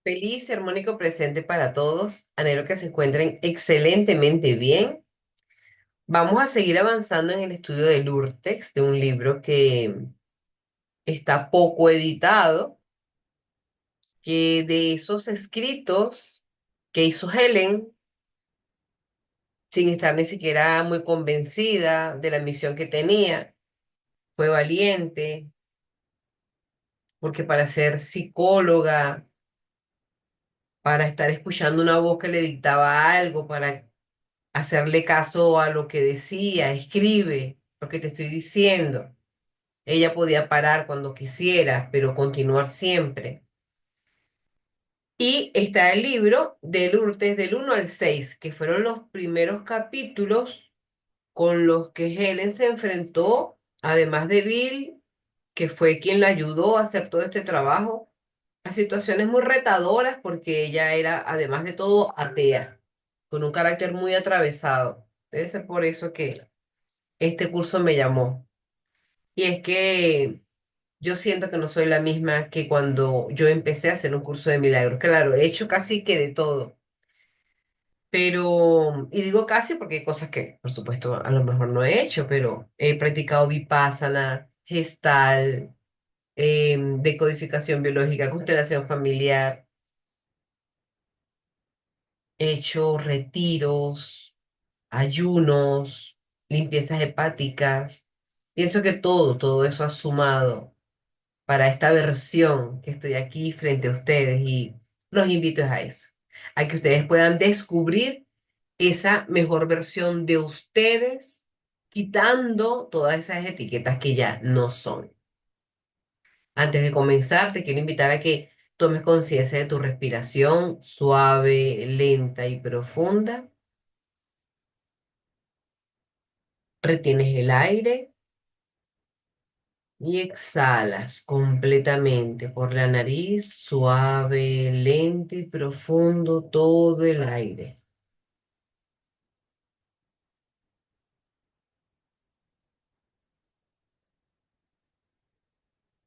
Feliz y armónico presente para todos. Anhelo que se encuentren excelentemente bien. Vamos a seguir avanzando en el estudio del Urtext, de un libro que está poco editado, que de esos escritos que hizo Helen, sin estar ni siquiera muy convencida de la misión que tenía, fue valiente, porque para ser psicóloga, para estar escuchando una voz que le dictaba algo, para hacerle caso a lo que decía, escribe lo que te estoy diciendo. Ella podía parar cuando quisiera, pero continuar siempre. Y está el libro de Lourdes del 1 al 6, que fueron los primeros capítulos con los que Helen se enfrentó, además de Bill, que fue quien la ayudó a hacer todo este trabajo, a situaciones muy retadoras porque ella era, además de todo, atea, con un carácter muy atravesado. Debe ser por eso que este curso me llamó. Y es que yo siento que no soy la misma que cuando yo empecé a hacer un curso de milagros. Claro, he hecho casi que de todo, pero, y digo casi porque hay cosas que, por supuesto, a lo mejor no he hecho, pero he practicado Vipassana, Gestal, decodificación biológica, constelación familiar, he hecho retiros, ayunos, limpiezas hepáticas. Pienso que todo eso ha sumado para esta versión que estoy aquí frente a ustedes y los invito a eso, a que ustedes puedan descubrir esa mejor versión de ustedes, quitando todas esas etiquetas que ya no son. Antes de comenzar, te quiero invitar a que tomes conciencia de tu respiración suave, lenta y profunda. Retienes el aire y exhalas completamente por la nariz, suave, lento y profundo todo el aire,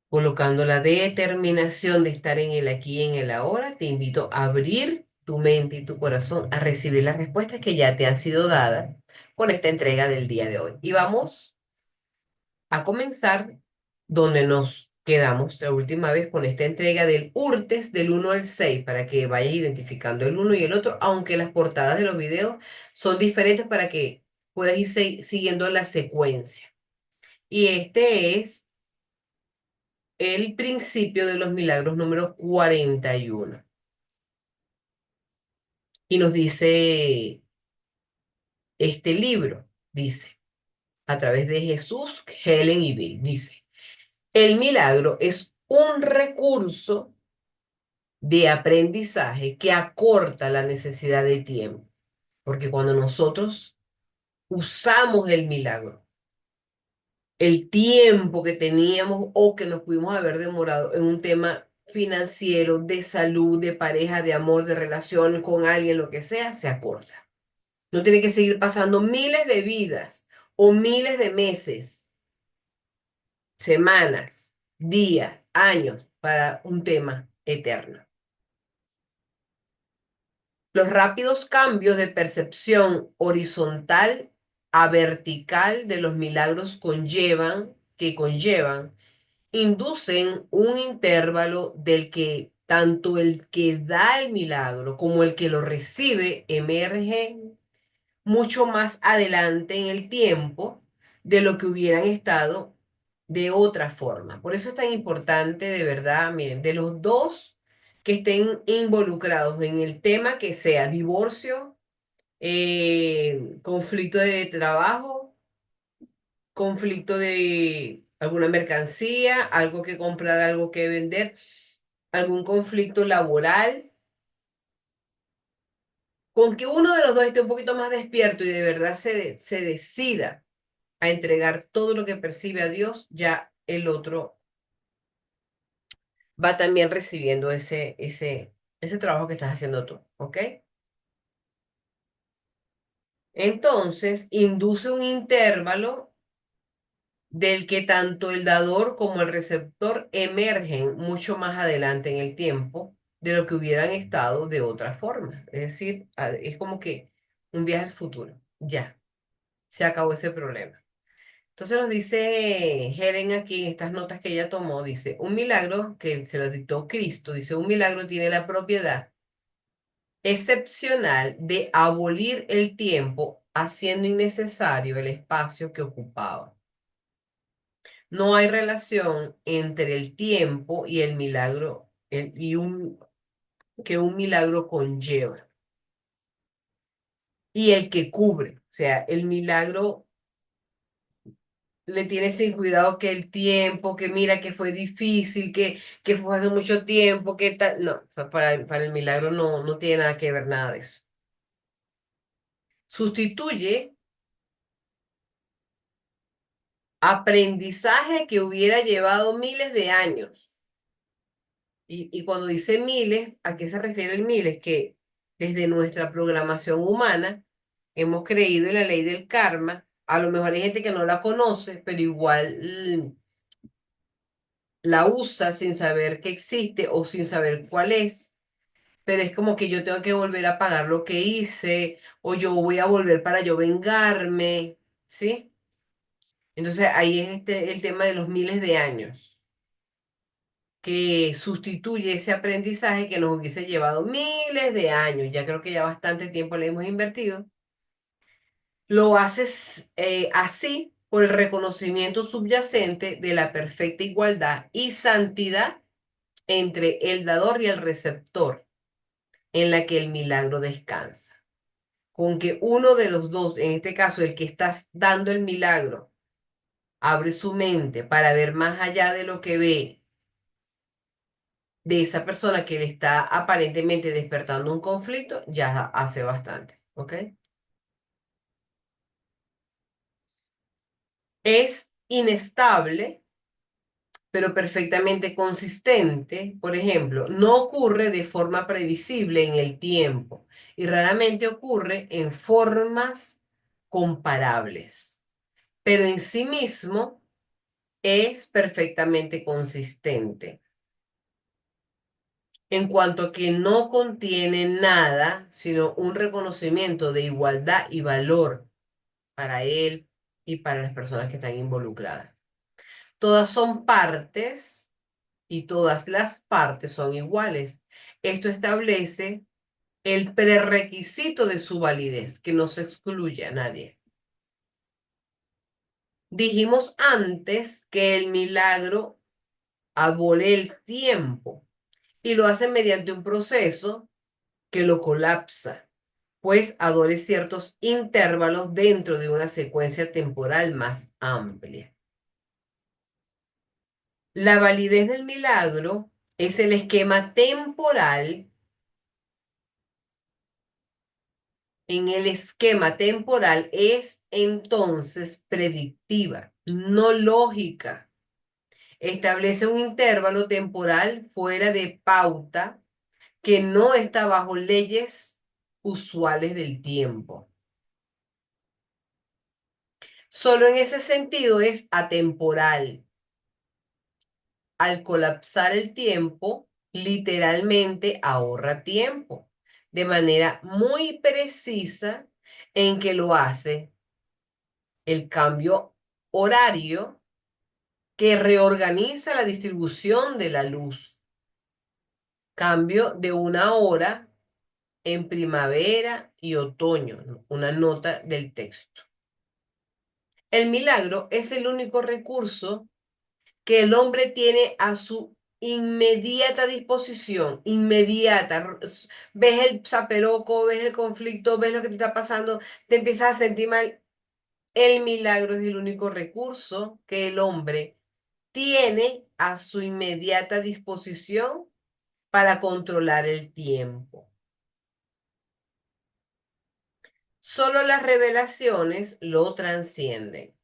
colocando la determinación de estar en el aquí y en el ahora. Te invito a abrir tu mente y tu corazón a recibir las respuestas que ya te han sido dadas con esta entrega del día de hoy. Y vamos a comenzar donde nos quedamos la última vez con esta entrega del URTES del 1 al 6 para que vayas identificando el uno y el otro, aunque las portadas de los videos son diferentes para que puedas ir siguiendo la secuencia. Y este es el principio de los milagros número 41. Y nos dice este libro, dice, a través de Jesús, Helen y Bill, dice, el milagro es un recurso de aprendizaje que acorta la necesidad de tiempo. Porque cuando nosotros usamos el milagro, el tiempo que teníamos o que nos pudimos haber demorado en un tema financiero, de salud, de pareja, de amor, de relación con alguien, lo que sea, se acorta. No tiene que seguir pasando miles de vidas o miles de meses, semanas, días, años para un tema eterno. Los rápidos cambios de percepción horizontal a vertical de los milagros que conllevan, inducen un intervalo del que tanto el que da el milagro como el que lo recibe emergen mucho más adelante en el tiempo de lo que hubieran estado de otra forma. Por eso es tan importante, de verdad, miren, de los dos que estén involucrados en el tema que sea divorcio, conflicto de trabajo, conflicto de alguna mercancía, algo que comprar, algo que vender, algún conflicto laboral, con que uno de los dos esté un poquito más despierto y de verdad se decida a entregar todo lo que percibe a Dios, ya el otro va también recibiendo ese trabajo que estás haciendo tú, ¿ok? Entonces, induce un intervalo del que tanto el dador como el receptor emergen mucho más adelante en el tiempo de lo que hubieran estado de otra forma. Es decir, es como que un viaje al futuro. Ya, se acabó ese problema. Entonces nos dice Helen aquí en estas notas que ella tomó, dice, un milagro que se lo dictó Cristo, dice, un milagro tiene la propiedad excepcional de abolir el tiempo, haciendo innecesario el espacio que ocupaba. No hay relación entre el tiempo y el milagro que un milagro conlleva y el que cubre. O sea, el milagro le tiene sin cuidado que el tiempo, que mira que fue difícil, que fue hace mucho tiempo, que tal. No, para el milagro no tiene nada que ver nada de eso. Sustituye aprendizaje que hubiera llevado miles de años. Y cuando dice miles, ¿a qué se refiere el miles? Que desde nuestra programación humana hemos creído en la ley del karma. A lo mejor hay gente que no la conoce, pero igual la usa sin saber que existe o sin saber cuál es. Pero es como que yo tengo que volver a pagar lo que hice, o yo voy a volver para yo vengarme, ¿sí? Entonces ahí es el tema de los miles de años, que sustituye ese aprendizaje que nos hubiese llevado miles de años. Ya creo que ya bastante tiempo le hemos invertido. Lo haces así por el reconocimiento subyacente de la perfecta igualdad y santidad entre el dador y el receptor, en la que el milagro descansa. Con que uno de los dos, en este caso el que estás dando el milagro, abre su mente para ver más allá de lo que ve de esa persona que le está aparentemente despertando un conflicto, ya hace bastante, ¿ok? Es inestable, pero perfectamente consistente. Por ejemplo, no ocurre de forma previsible en el tiempo y raramente ocurre en formas comparables, pero en sí mismo es perfectamente consistente. En cuanto a que no contiene nada, sino un reconocimiento de igualdad y valor para él y para las personas que están involucradas. Todas son partes y todas las partes son iguales. Esto establece el prerequisito de su validez, que no se excluye a nadie. Dijimos antes que el milagro abole el tiempo y lo hace mediante un proceso que lo colapsa, pues adole ciertos intervalos dentro de una secuencia temporal más amplia. La validez del milagro es el esquema temporal. En el esquema temporal es entonces predictiva, no lógica. Establece un intervalo temporal fuera de pauta que no está bajo leyes usuales del tiempo. Solo en ese sentido es atemporal. Al colapsar el tiempo, literalmente ahorra tiempo, de manera muy precisa en que lo hace el cambio horario que reorganiza la distribución de la luz. Cambio de una hora en primavera y otoño, ¿no? Una nota del texto. El milagro es el único recurso que el hombre tiene a su inmediata disposición, inmediata. Ves el zaperoco, ves el conflicto, ves lo que te está pasando, te empiezas a sentir mal. El milagro es el único recurso que el hombre tiene a su inmediata disposición para controlar el tiempo. Solo las revelaciones lo transcienden,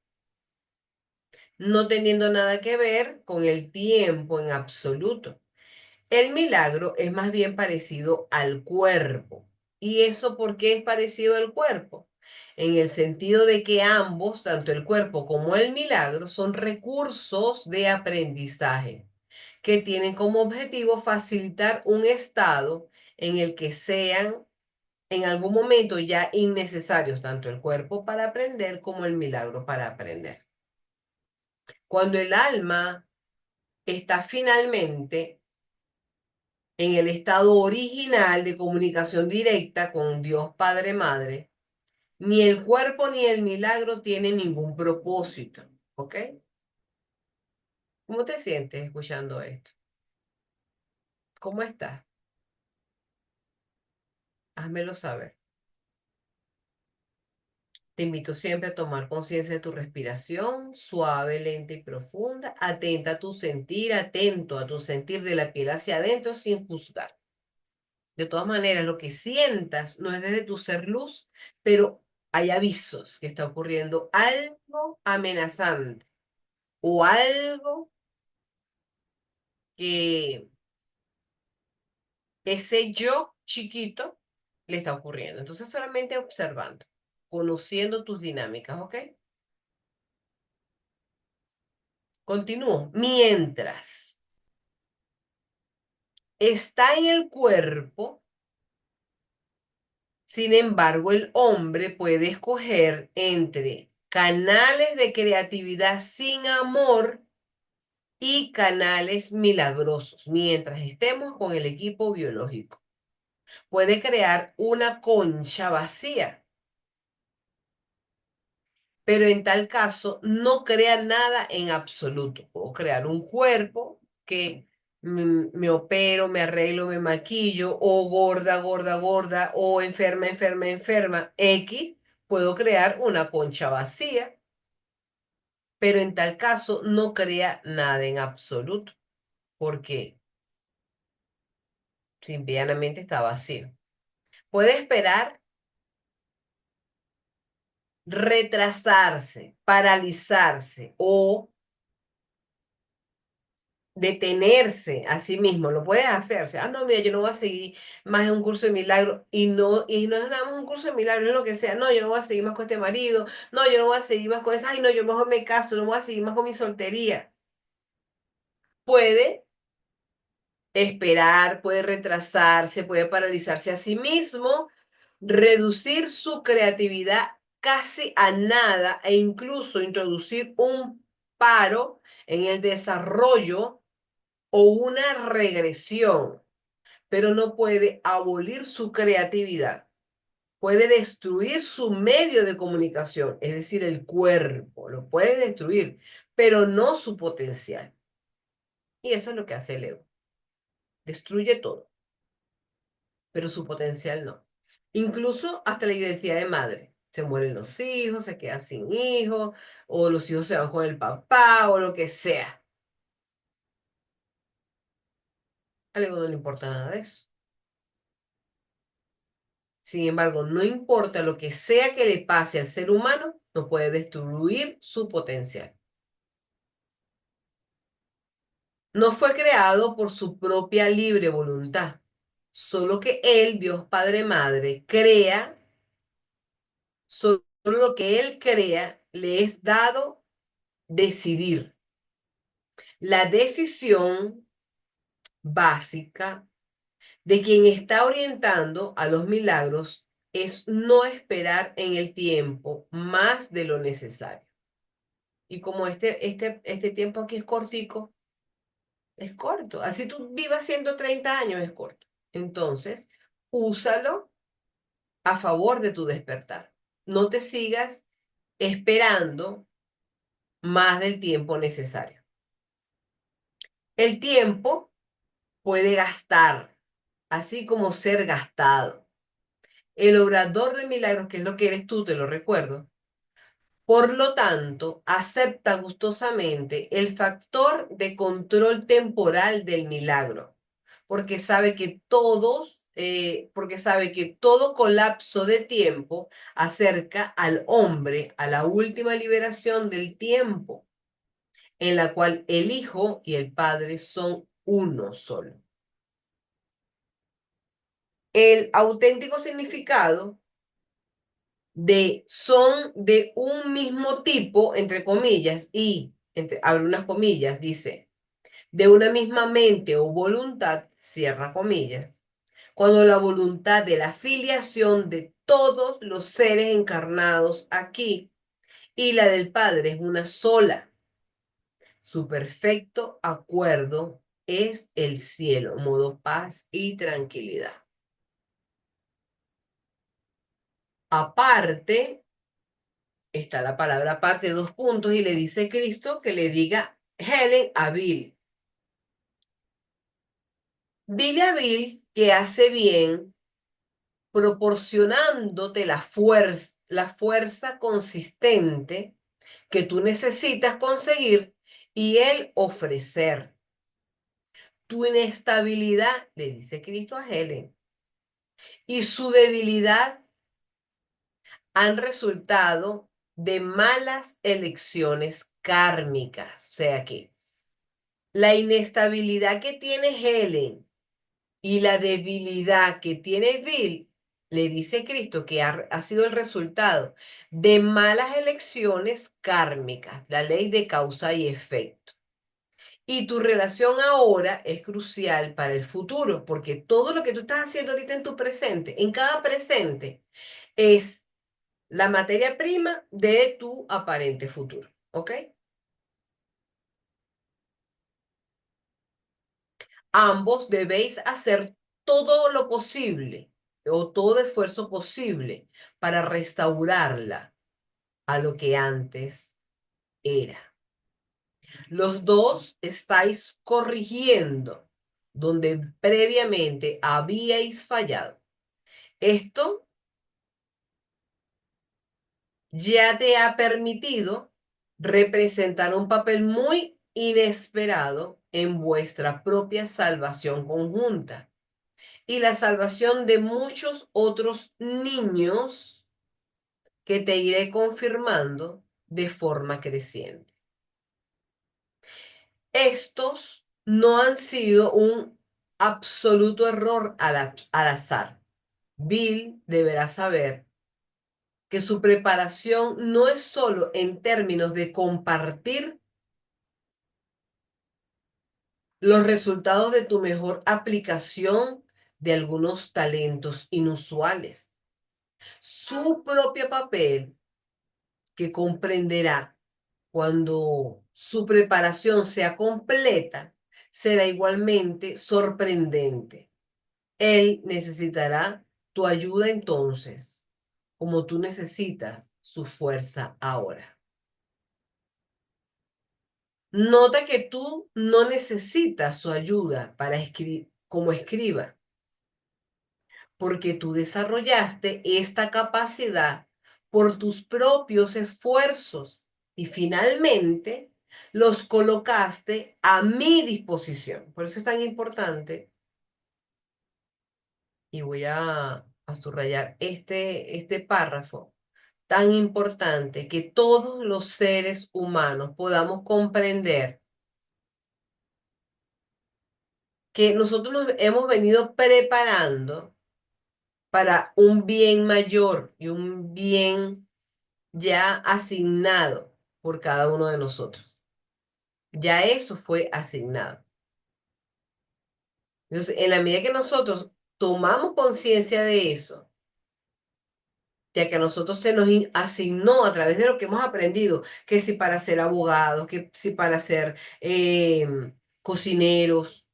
no teniendo nada que ver con el tiempo en absoluto. El milagro es más bien parecido al cuerpo. ¿Y eso por qué es parecido al cuerpo? En el sentido de que ambos, tanto el cuerpo como el milagro, son recursos de aprendizaje que tienen como objetivo facilitar un estado en el que sean en algún momento ya innecesarios tanto el cuerpo para aprender como el milagro para aprender. Cuando el alma está finalmente en el estado original de comunicación directa con Dios Padre Madre, ni el cuerpo ni el milagro tienen ningún propósito, ¿ok? ¿Cómo te sientes escuchando esto? ¿Cómo estás? Házmelo saber. Te invito siempre a tomar conciencia de tu respiración, suave, lenta y profunda, atenta a tu sentir, atento a tu sentir de la piel hacia adentro sin juzgar. De todas maneras, lo que sientas no es desde tu ser luz, pero hay avisos que está ocurriendo algo amenazante o algo que ese yo chiquito le está ocurriendo. Entonces, solamente observando, conociendo tus dinámicas, ¿ok? Continúo. Mientras está en el cuerpo, sin embargo, el hombre puede escoger entre canales de creatividad sin amor y canales milagrosos mientras estemos con el equipo biológico. Puede crear una concha vacía, pero en tal caso no crea nada en absoluto. Puedo crear un cuerpo que me opero, me arreglo, me maquillo, o gorda, gorda, gorda, o enferma, enferma, enferma, X. Puedo crear una concha vacía, pero en tal caso no crea nada en absoluto, porque simplemente está vacío. Puede esperar, retrasarse, paralizarse o detenerse a sí mismo, lo puedes hacer. O sea, no, mira, yo no voy a seguir más en un curso de milagro y no es nada más un curso de milagro, es lo que sea. No, yo no voy a seguir más con este marido, no, yo no voy a seguir más con esto, ay, no, yo mejor me caso, no voy a seguir más con mi soltería. Puede esperar, puede retrasarse, puede paralizarse a sí mismo, reducir su creatividad casi a nada e incluso introducir un paro en el desarrollo o una regresión, pero no puede abolir su creatividad. Puede destruir su medio de comunicación, es decir, el cuerpo, lo puede destruir, pero no su potencial. Y eso es lo que hace el ego. Destruye todo, pero su potencial no. Incluso hasta la identidad de madre. Se mueren los hijos, se queda sin hijos, o los hijos se van con el papá, o lo que sea. Al ego no le importa nada de eso. Sin embargo, no importa lo que sea que le pase al ser humano, no puede destruir su potencial. No fue creado por su propia libre voluntad, solo que él, Dios Padre Madre, crea, solo lo que él crea le es dado decidir. La decisión básica de quien está orientando a los milagros es no esperar en el tiempo más de lo necesario. Y como este tiempo aquí es cortico, es corto. Así tú vivas 130 años, es corto. Entonces, úsalo a favor de tu despertar. No te sigas esperando más del tiempo necesario. El tiempo puede gastar, así como ser gastado. El obrador de milagros, que es lo que eres tú, te lo recuerdo. Por lo tanto, acepta gustosamente el factor de control temporal del milagro, porque sabe que todo colapso de tiempo acerca al hombre a la última liberación del tiempo, en la cual el Hijo y el Padre son uno solo. El auténtico significado son de un mismo tipo, entre comillas, y, abre unas comillas, dice, de una misma mente o voluntad, cierra comillas, cuando la voluntad de la filiación de todos los seres encarnados aquí y la del Padre es una sola. Su perfecto acuerdo es el cielo, modo paz y tranquilidad. Aparte, está la palabra aparte, dos puntos, y le dice Cristo que le diga Helen a Bill. Dile a Bill que hace bien proporcionándote la fuerza consistente que tú necesitas conseguir y él ofrecer. Tu inestabilidad, le dice Cristo a Helen, y su debilidad han resultado de malas elecciones kármicas. O sea que la inestabilidad que tiene Helen y la debilidad que tiene Bill, le dice Cristo que ha sido el resultado de malas elecciones kármicas, la ley de causa y efecto. Y tu relación ahora es crucial para el futuro, porque todo lo que tú estás haciendo ahorita en tu presente, en cada presente, es la materia prima de tu aparente futuro. ¿Ok? Ambos debéis hacer todo lo posible o todo esfuerzo posible para restaurarla a lo que antes era. Los dos estáis corrigiendo donde previamente habíais fallado. Esto ya te ha permitido representar un papel muy inesperado en vuestra propia salvación conjunta y la salvación de muchos otros niños que te iré confirmando de forma creciente. Estos no han sido un absoluto error al azar. Bill deberá saber que su preparación no es solo en términos de compartir los resultados de tu mejor aplicación de algunos talentos inusuales. Su propio papel, que comprenderá cuando su preparación sea completa, será igualmente sorprendente. Él necesitará tu ayuda entonces, como tú necesitas su fuerza ahora. Nota que tú no necesitas su ayuda para como escriba, porque tú desarrollaste esta capacidad por tus propios esfuerzos y finalmente los colocaste a mi disposición. Por eso es tan importante, y voy a subrayar este párrafo, tan importante que todos los seres humanos podamos comprender que nosotros nos hemos venido preparando para un bien mayor y un bien ya asignado por cada uno de nosotros. Ya eso fue asignado. Entonces, en la medida que nosotros tomamos conciencia de eso, ya que a nosotros se nos asignó a través de lo que hemos aprendido, que si para ser abogados, que si para ser cocineros,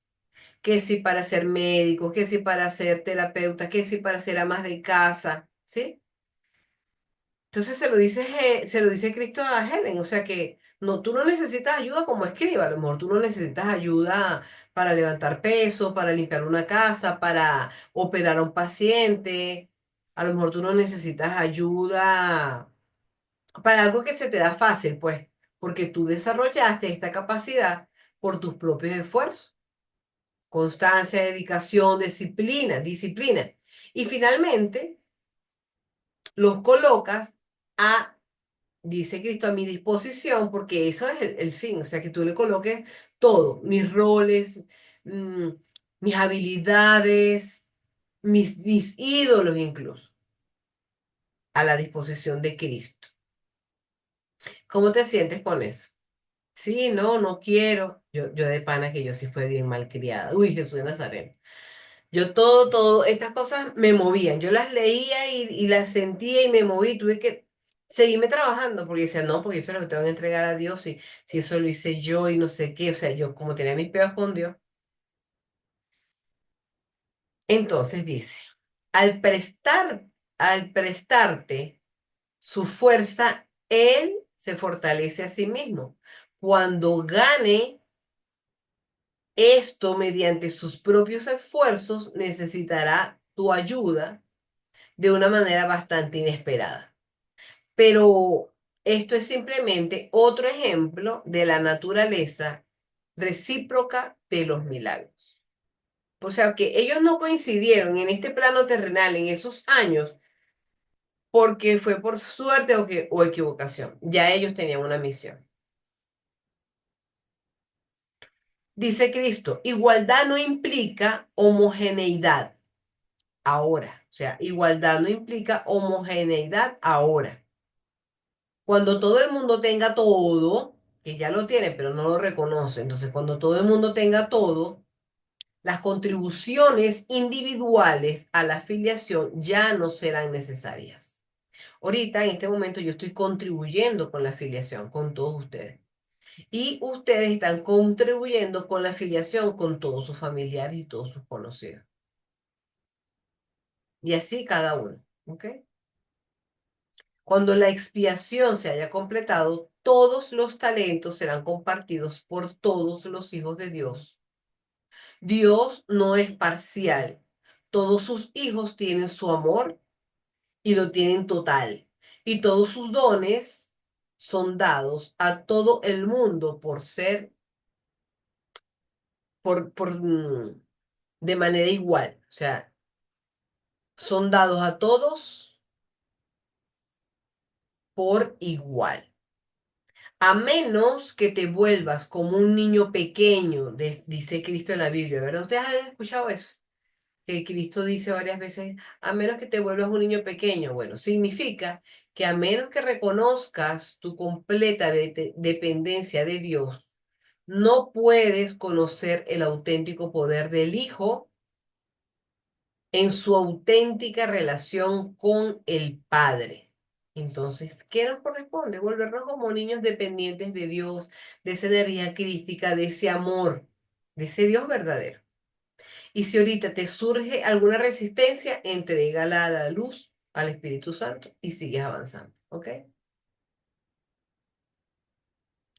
que si para ser médicos, que si para ser terapeutas, que si para ser amas de casa, ¿sí? Entonces se lo dice Cristo a Helen, o sea que no, tú no necesitas ayuda como escriba, a lo mejor tú no necesitas ayuda para levantar peso, para limpiar una casa, para operar a un paciente, a lo mejor tú no necesitas ayuda para algo que se te da fácil, pues, porque tú desarrollaste esta capacidad por tus propios esfuerzos, constancia, dedicación, disciplina. Y finalmente los colocas a dice Cristo a mi disposición, porque eso es el fin, o sea, que tú le coloques todo, mis roles, mm, mis habilidades, mis ídolos incluso, a la disposición de Cristo. ¿Cómo te sientes con eso? Sí, no, no quiero. Yo de pana que yo sí fui bien malcriada. Uy, Jesús de Nazaret. Yo todo, estas cosas me movían. Yo las leía y las sentía y me moví. Tuve que seguirme trabajando porque decía, no, porque eso es lo que tengo que entregar a Dios y si eso lo hice yo y no sé qué. O sea, yo como tenía mis peos con Dios. Entonces dice, al prestar, al prestarte su fuerza, Él se fortalece a sí mismo. Cuando gane esto mediante sus propios esfuerzos, necesitará tu ayuda de una manera bastante inesperada. Pero esto es simplemente otro ejemplo de la naturaleza recíproca de los milagros. O sea que ellos no coincidieron en este plano terrenal en esos años porque fue por suerte o equivocación. Ya ellos tenían una misión. Dice Cristo, igualdad no implica homogeneidad ahora. O sea, igualdad no implica homogeneidad ahora. Cuando todo el mundo tenga todo, que ya lo tiene, pero no lo reconoce, entonces cuando todo el mundo tenga todo, las contribuciones individuales a la afiliación ya no serán necesarias. Ahorita, en este momento, yo estoy contribuyendo con la afiliación, con todos ustedes. Y ustedes están contribuyendo con la afiliación con todos sus familiares y todos sus conocidos. Y así cada uno. ¿Ok? Cuando la expiación se haya completado, todos los talentos serán compartidos por todos los hijos de Dios. Dios no es parcial. Todos sus hijos tienen su amor y lo tienen total. Y todos sus dones son dados a todo el mundo por ser, de manera igual. O sea, son dados a todos por igual. A menos que te vuelvas como un niño pequeño, dice Cristo en la Biblia, ¿verdad? ¿Ustedes han escuchado eso? Que Cristo dice varias veces, a menos que te vuelvas un niño pequeño. Bueno, significa que a menos que reconozcas tu completa dependencia de Dios, no puedes conocer el auténtico poder del Hijo en su auténtica relación con el Padre. Entonces, ¿qué nos corresponde? Volvernos como niños dependientes de Dios, de esa energía crística, de ese amor, de ese Dios verdadero. Y si ahorita te surge alguna resistencia, entrégala a la luz, al Espíritu Santo y sigues avanzando. ¿Ok?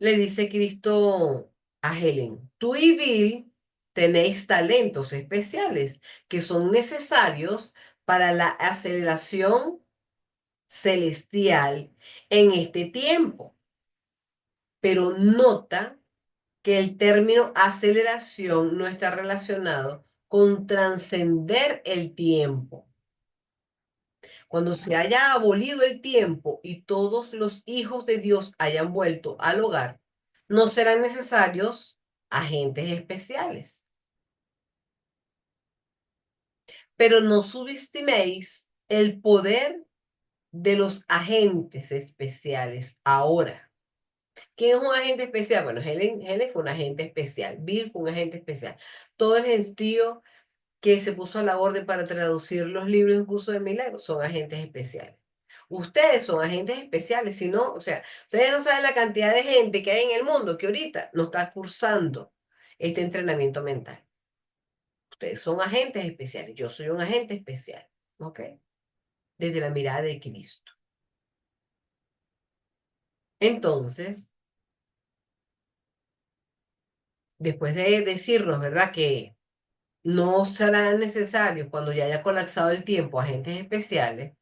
Le dice Cristo a Helen, tú y Bill tenéis talentos especiales que son necesarios para la aceleración celestial en este tiempo. Pero nota que el término aceleración no está relacionado con trascender el tiempo. Cuando se haya abolido el tiempo y todos los hijos de Dios hayan vuelto al hogar, no serán necesarios agentes especiales. Pero no subestiméis el poder de los agentes especiales ahora. ¿Quién es un agente especial? Bueno, Helen fue un agente especial, Bill fue un agente especial. Todo el gentío que se puso a la orden para traducir los libros en curso de milagros son agentes especiales. Ustedes son agentes especiales, si no, o sea, ustedes no saben la cantidad de gente que hay en el mundo que ahorita no está cursando este entrenamiento mental. Ustedes son agentes especiales, yo soy un agente especial, ¿ok? Desde la mirada de Cristo. Entonces, después de decirnos, ¿verdad? Que no serán necesarios cuando ya haya colapsado el tiempo agentes especiales,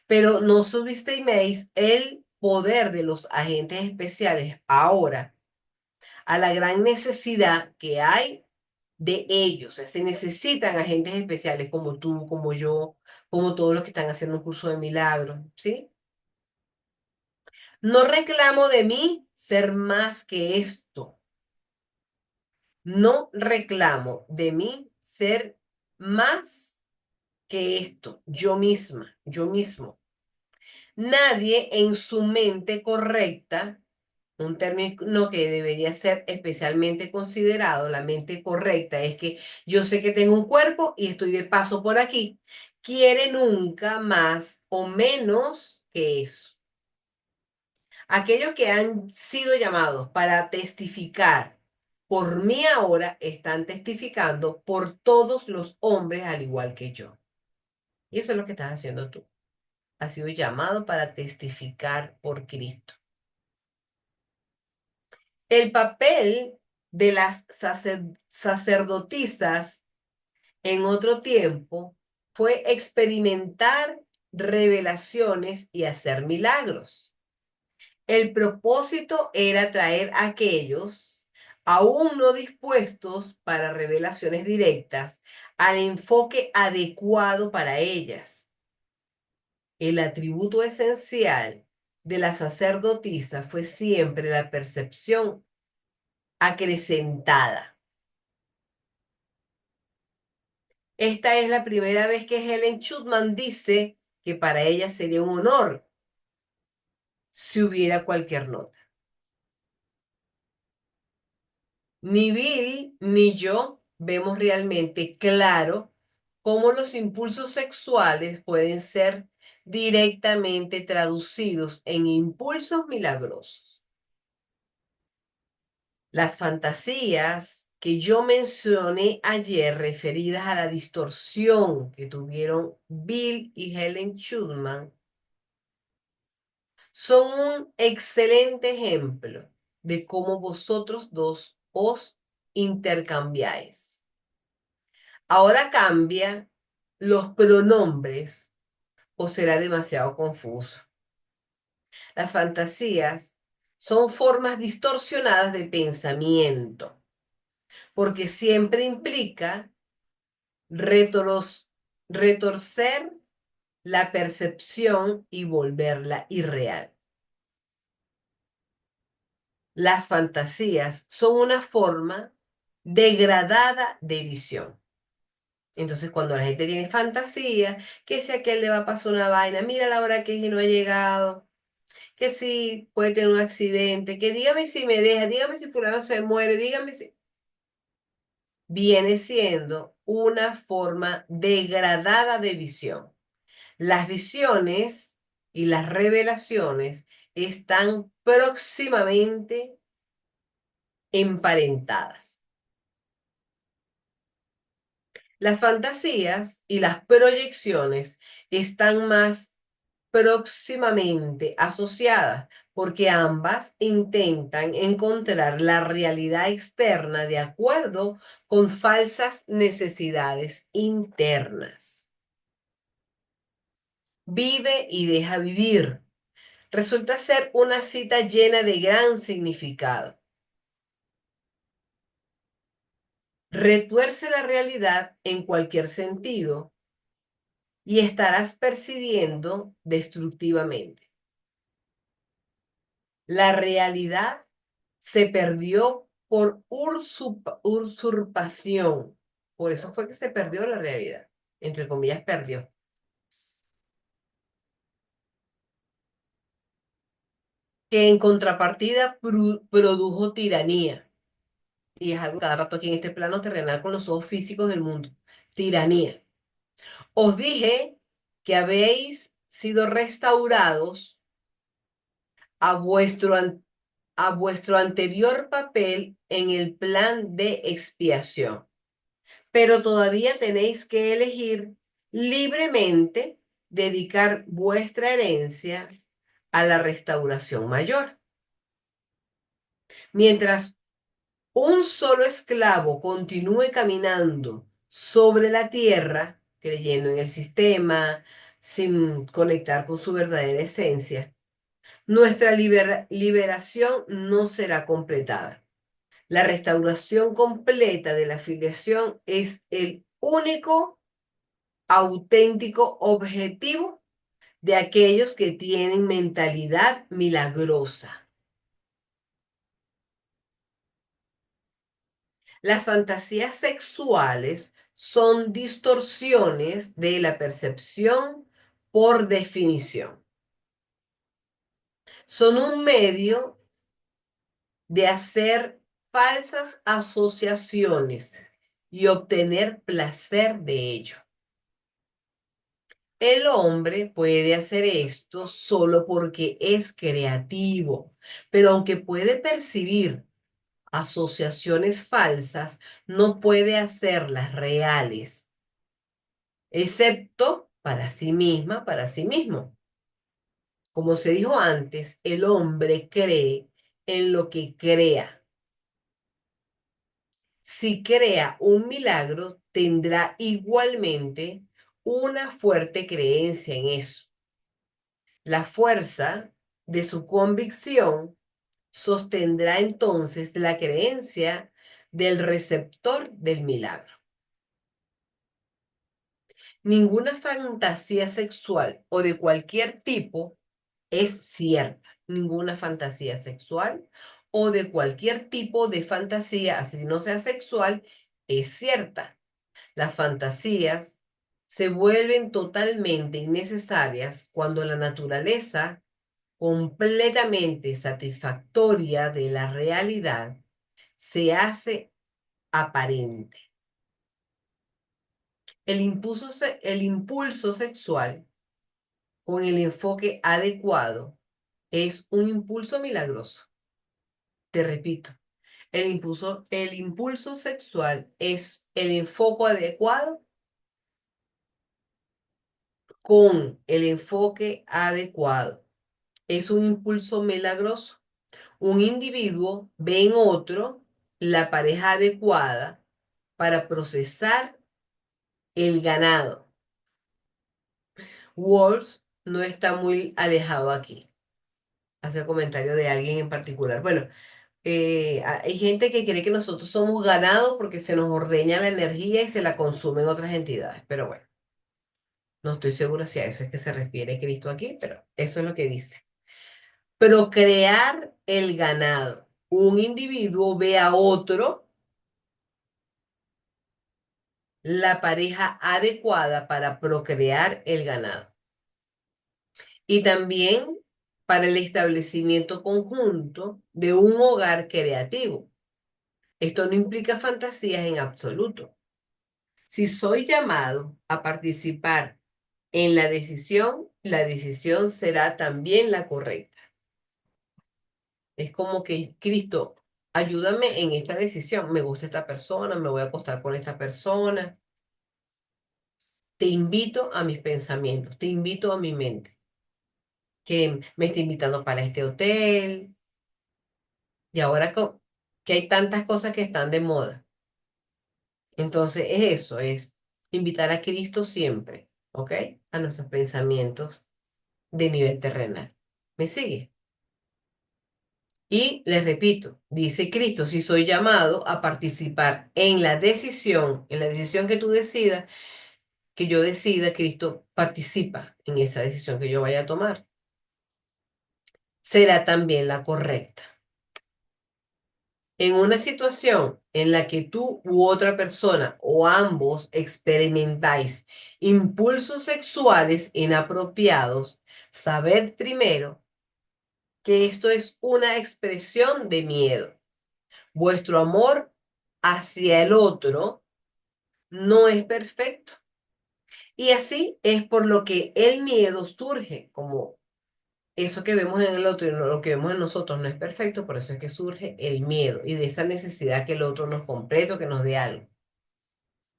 pero no subestiméis el poder de los agentes especiales ahora a la gran necesidad que hay de ellos. O sea, se necesitan agentes especiales como tú, como yo, como todos los que están haciendo un curso de milagros, ¿sí? No reclamo de mí ser más que esto. No reclamo de mí ser más que esto, yo misma, yo mismo. Nadie en su mente correcta, un término que debería ser especialmente considerado, la mente correcta, es que yo sé que tengo un cuerpo y estoy de paso por aquí. Quiere nunca más o menos que eso. Aquellos que han sido llamados para testificar por mí ahora están testificando por todos los hombres al igual que yo. Y eso es lo que estás haciendo tú. Has sido llamado para testificar por Cristo. El papel de las sacerdotisas en otro tiempo fue experimentar revelaciones y hacer milagros. El propósito era traer a aquellos aún no dispuestos para revelaciones directas al enfoque adecuado para ellas. El atributo esencial de la sacerdotisa fue siempre la percepción acrecentada. Esta es la primera vez que Helen Schutzman dice que para ella sería un honor si hubiera cualquier nota. Ni Bill ni yo vemos realmente claro cómo los impulsos sexuales pueden ser directamente traducidos en impulsos milagrosos. Las fantasías que yo mencioné ayer referidas a la distorsión que tuvieron Bill y Helen Schutzman son un excelente ejemplo de cómo vosotros dos os intercambiáis. Ahora cambia los pronombres o será demasiado confuso. Las fantasías son formas distorsionadas de pensamiento, porque siempre implica retorcer la percepción y volverla irreal. Las fantasías son una forma degradada de visión. Entonces, cuando la gente tiene fantasía, que si a aquel le va a pasar una vaina, mira la hora que es y no ha llegado, que si puede tener un accidente, que dígame si me deja, dígame si fulano se muere, dígame si... Viene siendo una forma degradada de visión. Las visiones y las revelaciones están próximamente emparentadas. Las fantasías y las proyecciones están más próximamente asociadas porque ambas intentan encontrar la realidad externa de acuerdo con falsas necesidades internas. Vive y deja vivir. Resulta ser una cita llena de gran significado. Retuerce la realidad en cualquier sentido y estarás percibiendo destructivamente. La realidad se perdió por usurpación. Por eso fue que se perdió la realidad. Entre comillas, perdió. Que en contrapartida produjo tiranía. Y es algo cada rato aquí en este plano terrenal con los ojos físicos del mundo. Tiranía. Os dije que habéis sido restaurados a vuestro anterior papel en el plan de expiación. Pero todavía tenéis que elegir libremente dedicar vuestra herencia a la restauración mayor. Mientras un solo esclavo continúe caminando sobre la tierra, creyendo en el sistema, sin conectar con su verdadera esencia, nuestra liberación no será completada. La restauración completa de la filiación es el único auténtico objetivo de aquellos que tienen mentalidad milagrosa. Las fantasías sexuales son distorsiones de la percepción por definición. Son un medio de hacer falsas asociaciones y obtener placer de ello. El hombre puede hacer esto solo porque es creativo, pero aunque puede percibir asociaciones falsas, no puede hacerlas reales, excepto para sí misma, para sí mismo. Como se dijo antes, el hombre cree en lo que crea. Si crea un milagro, tendrá igualmente una fuerte creencia en eso. La fuerza de su convicción sostendrá entonces la creencia del receptor del milagro. Ninguna fantasía sexual o de cualquier tipo es cierta. Ninguna fantasía sexual o de cualquier tipo de fantasía, así no sea sexual, es cierta. Las fantasías se vuelven totalmente innecesarias cuando la naturaleza completamente satisfactoria de la realidad se hace aparente. El impulso sexual con el enfoque adecuado es un impulso milagroso. Te repito, el impulso sexual es el enfoque adecuado con el enfoque adecuado. Es un impulso milagroso. Un individuo ve en otro la pareja adecuada para procesar el ganado. Walls no está muy alejado aquí. Hace comentario de alguien en particular. Bueno, hay gente que cree que nosotros somos ganado porque se nos ordeña la energía y se la consumen otras entidades. Pero bueno, no estoy segura si a eso es que se refiere Cristo aquí, pero eso es lo que dice. Procrear el ganado. Un individuo ve a otro la pareja adecuada para procrear el ganado. Y también para el establecimiento conjunto de un hogar creativo. Esto no implica fantasías en absoluto. Si soy llamado a participar en la decisión será también la correcta. Es como que, Cristo, ayúdame en esta decisión. Me gusta esta persona, me voy a acostar con esta persona. Te invito a mis pensamientos, te invito a mi mente, que me está invitando para este hotel. Y ahora que hay tantas cosas que están de moda. Entonces es eso, es invitar a Cristo siempre, ¿ok? A nuestros pensamientos de nivel terrenal. ¿Me sigue? Y les repito, dice Cristo, si soy llamado a participar en la decisión que tú decidas, que yo decida, Cristo participa en esa decisión que yo vaya a tomar. Será también la correcta. En una situación en la que tú u otra persona o ambos experimentáis impulsos sexuales inapropiados, sabed primero que esto es una expresión de miedo. Vuestro amor hacia el otro no es perfecto. Y así es por lo que el miedo surge, como eso que vemos en el otro y lo que vemos en nosotros no es perfecto, por eso es que surge el miedo y de esa necesidad que el otro nos complete o que nos dé algo.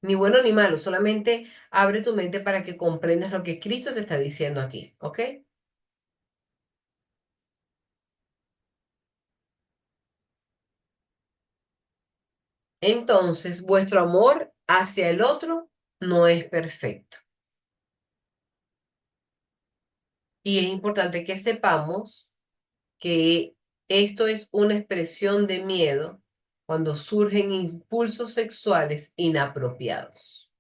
Ni bueno ni malo, solamente abre tu mente para que comprendas lo que Cristo te está diciendo aquí, ¿ok? Entonces, vuestro amor hacia el otro no es perfecto. Y es importante que sepamos que esto es una expresión de miedo cuando surgen impulsos sexuales inapropiados.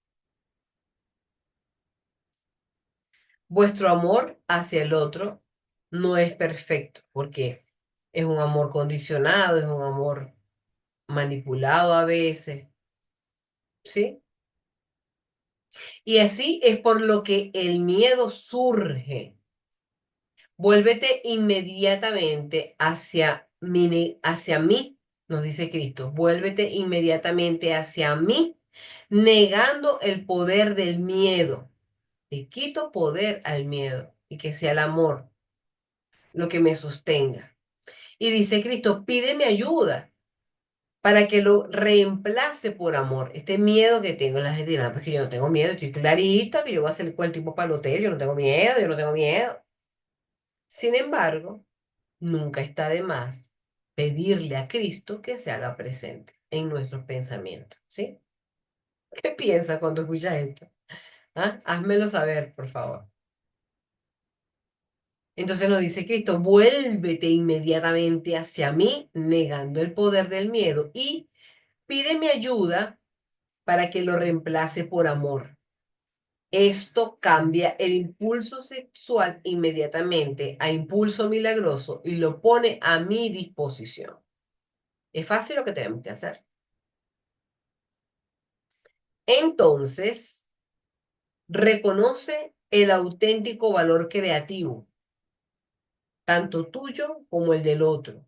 Vuestro amor hacia el otro no es perfecto porque es un amor condicionado, es un amor manipulado a veces, ¿sí? Y así es por lo que el miedo surge. Vuélvete inmediatamente hacia mí nos dice Cristo, vuélvete inmediatamente hacia mí, negando el poder del miedo. Le quito poder al miedo y que sea el amor lo que me sostenga. Y dice Cristo, pídeme ayuda para que lo reemplace por amor. Este miedo que tengo, la gente dirá, pues que yo no tengo miedo, estoy clarita, que yo voy a salir con el tipo para el hotel, yo no tengo miedo, yo no tengo miedo. Sin embargo, nunca está de más pedirle a Cristo que se haga presente en nuestros pensamientos, ¿sí? ¿Qué piensas cuando escuchas esto? ¿Ah? Házmelo saber, por favor. Entonces nos dice Cristo, vuélvete inmediatamente hacia mí, negando el poder del miedo, y pídeme ayuda para que lo reemplace por amor. Esto cambia el impulso sexual inmediatamente a impulso milagroso y lo pone a mi disposición. Es fácil lo que tenemos que hacer. Entonces, reconoce el auténtico valor creativo, tanto tuyo como el del otro.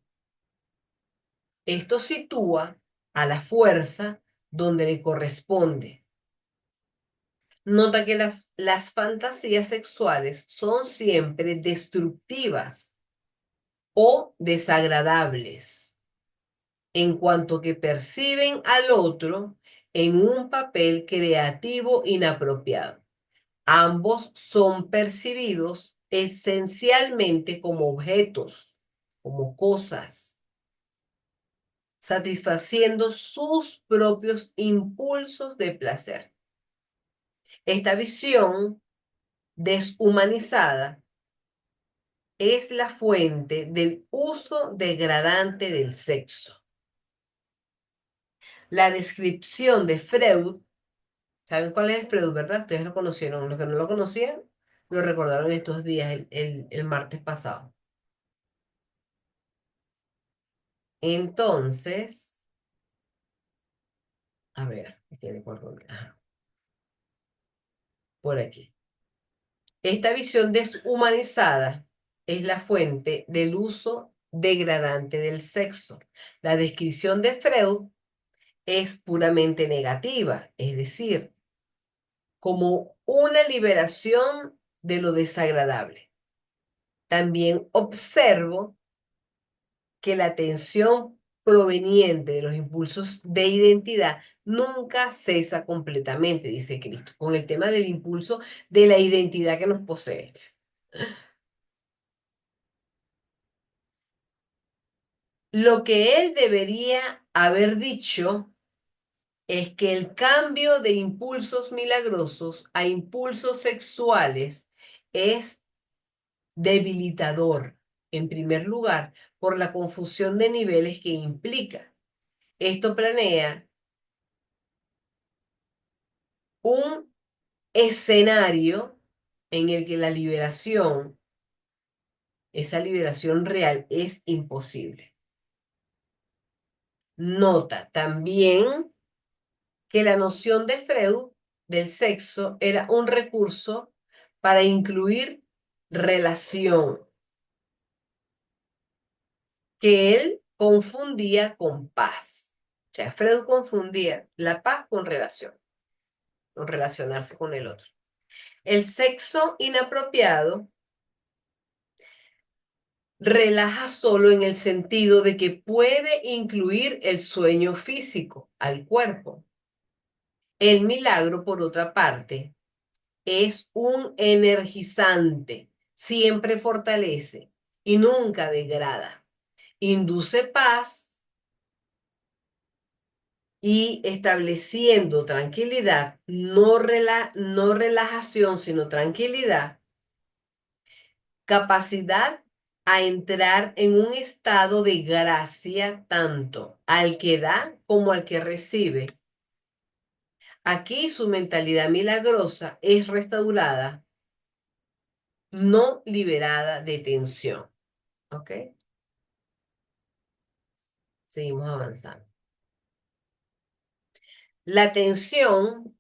Esto sitúa a la fuerza donde le corresponde. Nota que las fantasías sexuales son siempre destructivas o desagradables, en cuanto que perciben al otro en un papel creativo inapropiado. Ambos son percibidos esencialmente como objetos, como cosas, satisfaciendo sus propios impulsos de placer. Esta visión deshumanizada es la fuente del uso degradante del sexo. La descripción de Freud, ¿saben cuál es Freud, verdad? Ustedes lo conocieron, los que no lo conocían, lo recordaron estos días, el martes pasado. Entonces, a ver, ajá, por aquí. Esta visión deshumanizada es la fuente del uso degradante del sexo. La descripción de Freud es puramente negativa, es decir, como una liberación de lo desagradable. También observo que la tensión proveniente de los impulsos de identidad nunca cesa completamente, dice Cristo, con el tema del impulso de la identidad que nos posee. Lo que él debería haber dicho es que el cambio de impulsos milagrosos a impulsos sexuales es debilitador, en primer lugar, por la confusión de niveles que implica. Esto planea un escenario en el que la liberación, esa liberación real, es imposible. Nota también que la noción de Freud del sexo era un recurso para incluir relación, que él confundía con paz. O sea, Freud confundía la paz con relación, con relacionarse con el otro. El sexo inapropiado relaja solo en el sentido de que puede incluir el sueño físico al cuerpo. El milagro, por otra parte, es un energizante, siempre fortalece y nunca degrada. Induce paz y estableciendo tranquilidad, no relajación, sino tranquilidad, capacidad a entrar en un estado de gracia tanto al que da como al que recibe. Aquí su mentalidad milagrosa es restaurada, no liberada de tensión. ¿Ok? Seguimos avanzando. La tensión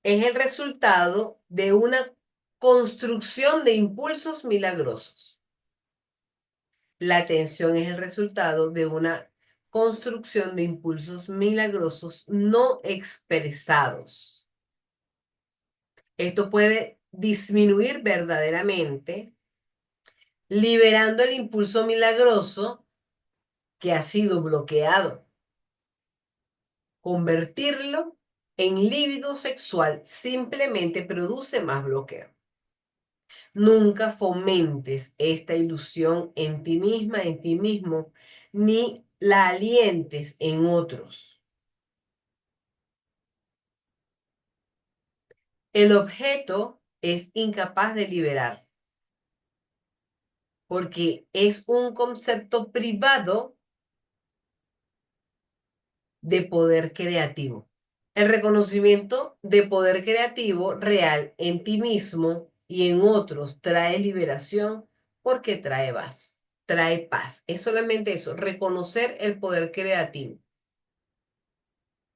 es el resultado de una construcción de impulsos milagrosos. La atención es el resultado de una construcción de impulsos milagrosos no expresados. Esto puede disminuir verdaderamente, liberando el impulso milagroso que ha sido bloqueado. Convertirlo en líbido sexual simplemente produce más bloqueo. Nunca fomentes esta ilusión en ti misma, en ti mismo, ni la alientes en otros. El objeto es incapaz de liberar, porque es un concepto privado de poder creativo. El reconocimiento de poder creativo real en ti mismo y en otros trae liberación porque trae paz. Es solamente eso, reconocer el poder creativo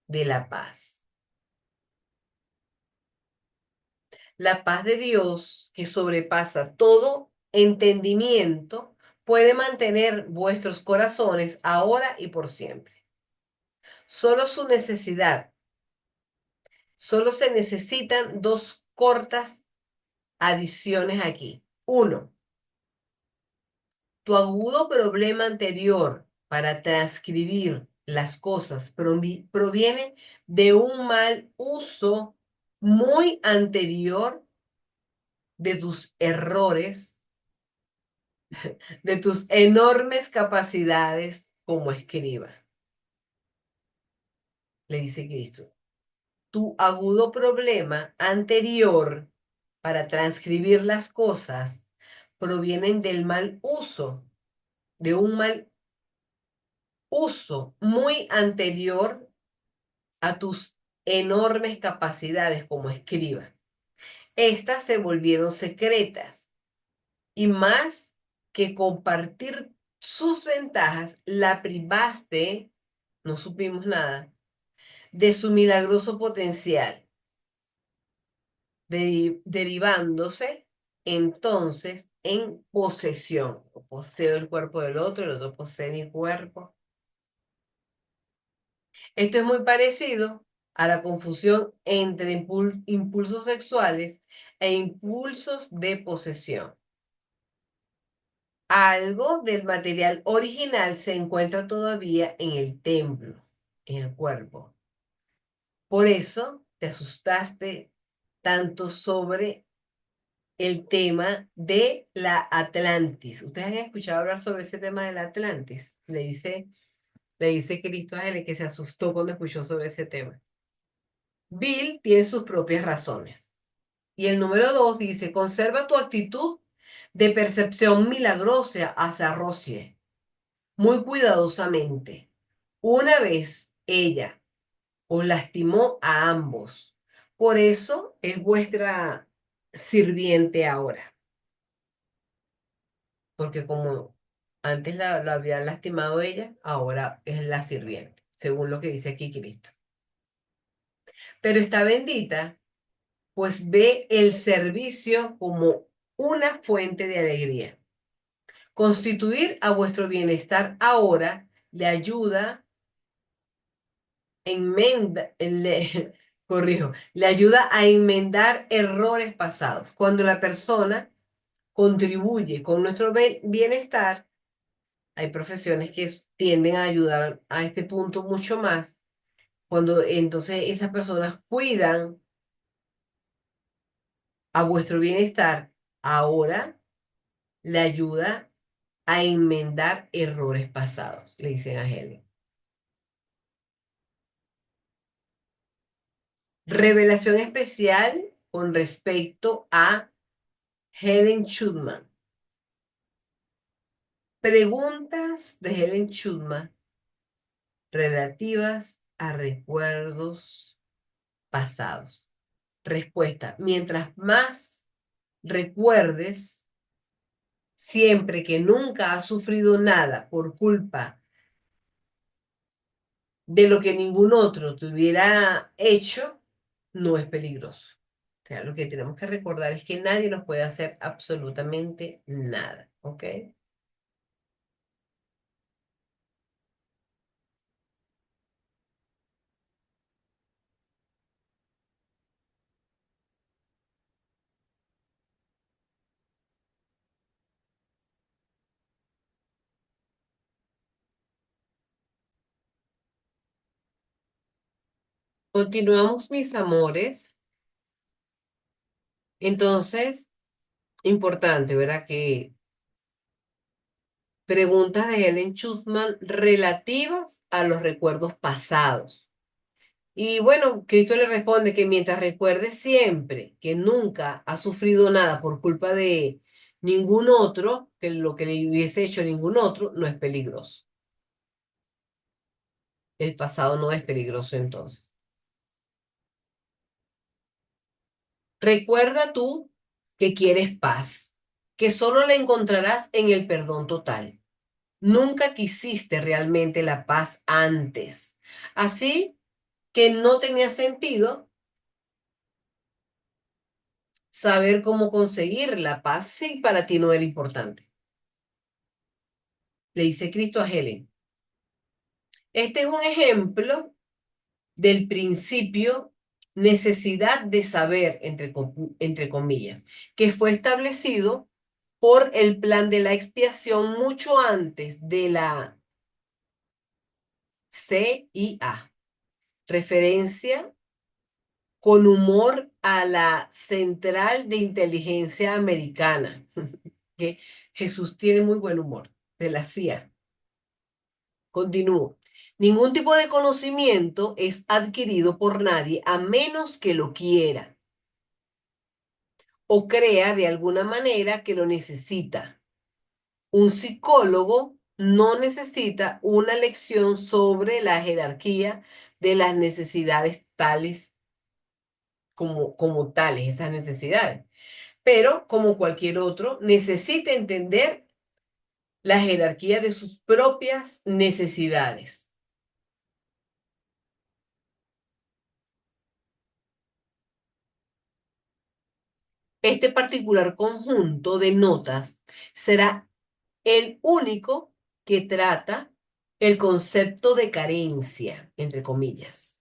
de la paz. La paz de Dios, que sobrepasa todo entendimiento, puede mantener vuestros corazones ahora y por siempre. Solo su necesidad, solo se necesitan dos cortas adiciones aquí. Uno, tu agudo problema anterior para transcribir las cosas proviene de un mal uso muy anterior de tus errores, de tus enormes capacidades como escriba, le dice Cristo. Tu agudo problema anterior para transcribir las cosas provienen del mal uso, de un mal uso muy anterior a tus enormes capacidades como escriba. Estas se volvieron secretas y más que compartir sus ventajas, la privaste, no supimos nada, de su milagroso potencial, derivándose entonces en posesión. Poseo el cuerpo del otro, el otro posee mi cuerpo. Esto es muy parecido a la confusión entre impulsos sexuales e impulsos de posesión. Algo del material original se encuentra todavía en el templo, en el cuerpo. Por eso te asustaste tanto sobre el tema de la Atlantis. ¿Ustedes han escuchado hablar sobre ese tema de la Atlantis? Le dice Cristo a él que se asustó cuando escuchó sobre ese tema. Bill tiene sus propias razones. Y el número 2 dice, conserva tu actitud de percepción milagrosa hacia Rosie, muy cuidadosamente. Una vez ella os lastimó a ambos. Por eso es vuestra sirviente ahora. Porque como antes la había lastimado ella, ahora es la sirviente, según lo que dice aquí Cristo. Pero está bendita, pues ve el servicio como una fuente de alegría. Constituir a vuestro bienestar ahora le ayuda le ayuda a enmendar errores pasados. Cuando la persona contribuye con nuestro bienestar, hay profesiones que tienden a ayudar a este punto mucho más. Cuando entonces esas personas cuidan a vuestro bienestar, ahora le ayuda a enmendar errores pasados, le dicen a Helen. Revelación especial con respecto a Helen Schulman. Preguntas de Helen Schulman relativas a recuerdos pasados. Respuesta. Mientras más recuerdes, siempre que nunca has sufrido nada por culpa de lo que ningún otro te hubiera hecho, no es peligroso. O sea, lo que tenemos que recordar es que nadie nos puede hacer absolutamente nada, ¿ok? Continuamos, mis amores. Entonces, importante, ¿verdad? Que preguntas de Helen Schutzman relativas a los recuerdos pasados. Y bueno, Cristo le responde que mientras recuerde siempre que nunca ha sufrido nada por culpa de ningún otro, que lo que le hubiese hecho ningún otro, no es peligroso. El pasado no es peligroso entonces. Recuerda tú que quieres paz, que solo la encontrarás en el perdón total. Nunca quisiste realmente la paz antes. Así que no tenía sentido saber cómo conseguir la paz si para ti no era importante. Le dice Cristo a Helen. Este es un ejemplo del principio necesidad de saber, entre comillas, que fue establecido por el plan de la expiación mucho antes de la CIA. Referencia con humor a la Central de Inteligencia Americana, que Jesús tiene muy buen humor, de la CIA. Continúo. Ningún tipo de conocimiento es adquirido por nadie a menos que lo quiera o crea de alguna manera que lo necesita. Un psicólogo no necesita una lección sobre la jerarquía de las necesidades tales como tales, esas necesidades. Pero como cualquier otro, necesita entender la jerarquía de sus propias necesidades. Este particular conjunto de notas será el único que trata el concepto de carencia, entre comillas.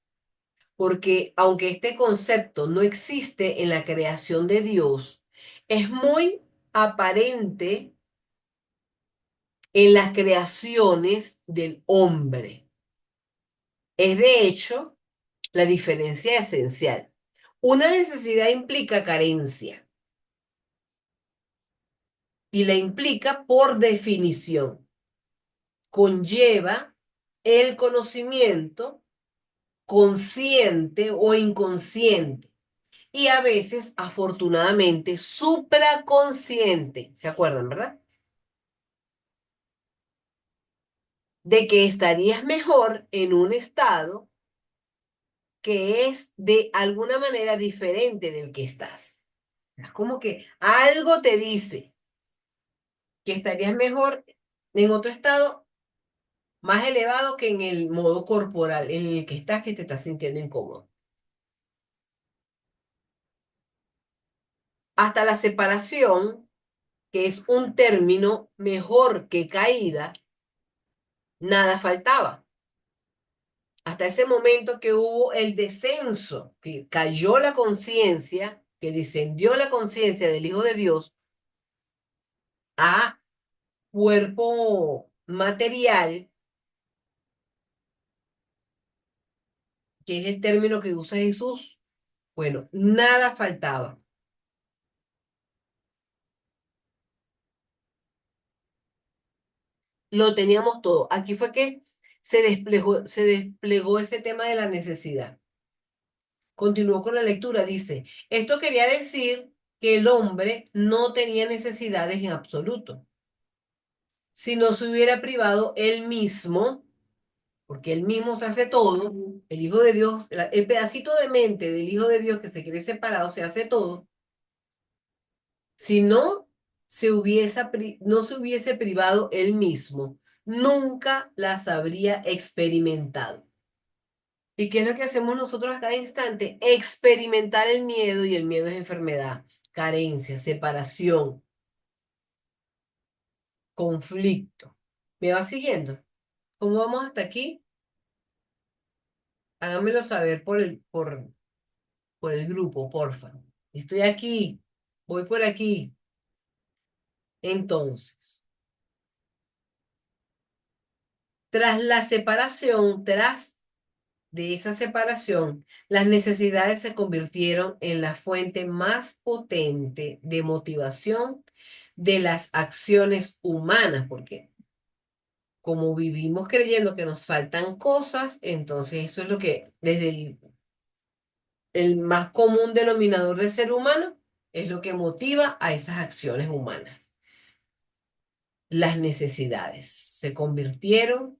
Porque aunque este concepto no existe en la creación de Dios, es muy aparente en las creaciones del hombre. Es de hecho la diferencia esencial. Una necesidad implica carencia y la implica por definición. Conlleva el conocimiento consciente o inconsciente y a veces, afortunadamente, supraconsciente. ¿Se acuerdan, verdad? De que estarías mejor en un estado que es de alguna manera diferente del que estás. Es como que algo te dice que estarías mejor en otro estado más elevado que en el modo corporal en el que te estás sintiendo incómodo. Hasta la separación, que es un término mejor que caída, nada faltaba. Hasta ese momento que hubo el descenso, que cayó la conciencia, que descendió la conciencia del Hijo de Dios a cuerpo material, que es el término que usa Jesús, bueno, nada faltaba. Lo teníamos todo. Aquí fue que se desplegó ese tema de la necesidad. Continuó con la lectura, dice, esto quería decir que el hombre no tenía necesidades en absoluto. Si no se hubiera privado él mismo, porque él mismo se hace todo, el Hijo de Dios, el pedacito de mente del Hijo de Dios que se cree separado, se hace todo, si no no se hubiese privado él mismo, nunca las habría experimentado. ¿Y qué es lo que hacemos nosotros a cada instante? Experimentar el miedo y el miedo es enfermedad, carencia, separación, conflicto. ¿Me va siguiendo? ¿Cómo vamos hasta aquí? Háganmelo saber por el grupo, porfa. Estoy aquí, voy por aquí. Entonces, tras la separación, de esa separación, las necesidades se convirtieron en la fuente más potente de motivación de las acciones humanas, porque como vivimos creyendo que nos faltan cosas, entonces eso es lo que desde el más común denominador del ser humano es lo que motiva a esas acciones humanas. Las necesidades se convirtieron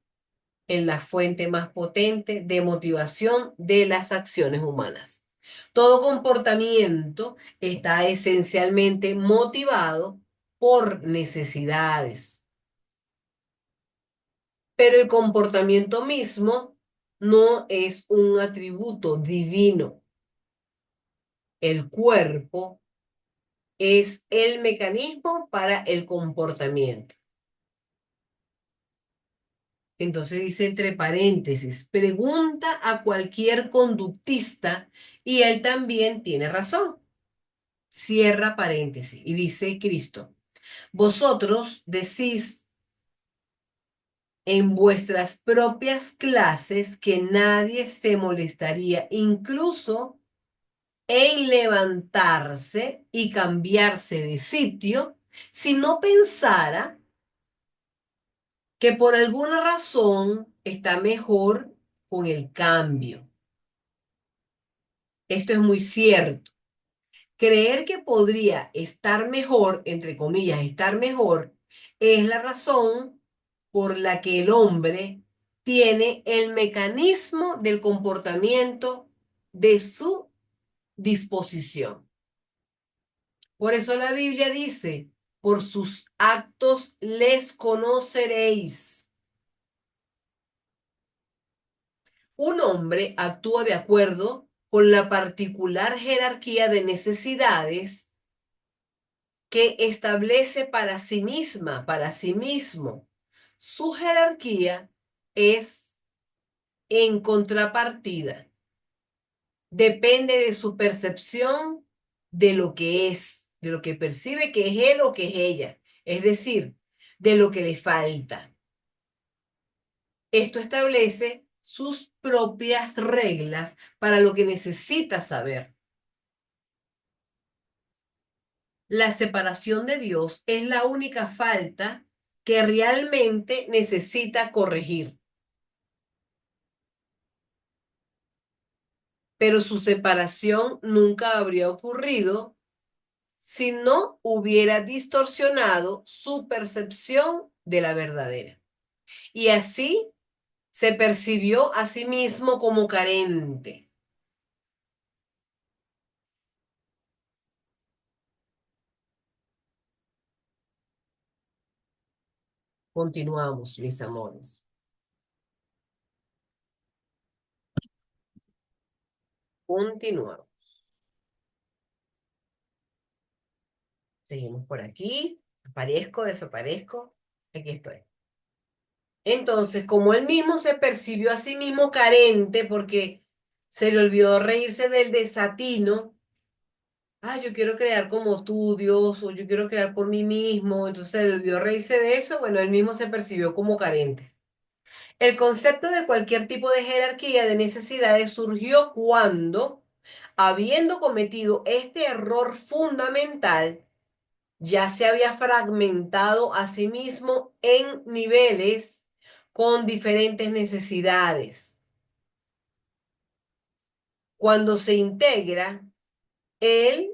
en la fuente más potente de motivación de las acciones humanas. Todo comportamiento está esencialmente motivado por necesidades, pero el comportamiento mismo no es un atributo divino. El cuerpo es el mecanismo para el comportamiento. Entonces dice entre paréntesis, pregunta a cualquier conductista y él también tiene razón. Cierra paréntesis y dice Cristo, vosotros decís en vuestras propias clases que nadie se molestaría incluso en levantarse y cambiarse de sitio si no pensara que por alguna razón está mejor con el cambio. Esto es muy cierto. Creer que podría estar mejor, entre comillas, estar mejor, es la razón por la que el hombre tiene el mecanismo del comportamiento de su disposición. Por eso la Biblia dice, por sus actos les conoceréis. Un hombre actúa de acuerdo con la particular jerarquía de necesidades que establece para sí misma, para sí mismo. Su jerarquía es en contrapartida. Depende de su percepción de lo que es, de lo que percibe que es él o que es ella. Es decir, de lo que le falta. Esto establece sus propias reglas para lo que necesita saber. La separación de Dios es la única falta que realmente necesita corregir. Pero su separación nunca habría ocurrido si no hubiera distorsionado su percepción de la verdadera. Y así se percibió a sí mismo como carente. Continuamos, mis amores. Continuamos. Seguimos por aquí. Aparezco, desaparezco. Aquí estoy. Entonces, como él mismo se percibió a sí mismo carente porque se le olvidó reírse del desatino, yo quiero crear como tú, Dios, o yo quiero crear por mí mismo, entonces se le olvidó reírse de eso, bueno, él mismo se percibió como carente. El concepto de cualquier tipo de jerarquía de necesidades surgió cuando, habiendo cometido este error fundamental, ya se había fragmentado a sí mismo en niveles con diferentes necesidades. Cuando se integra, él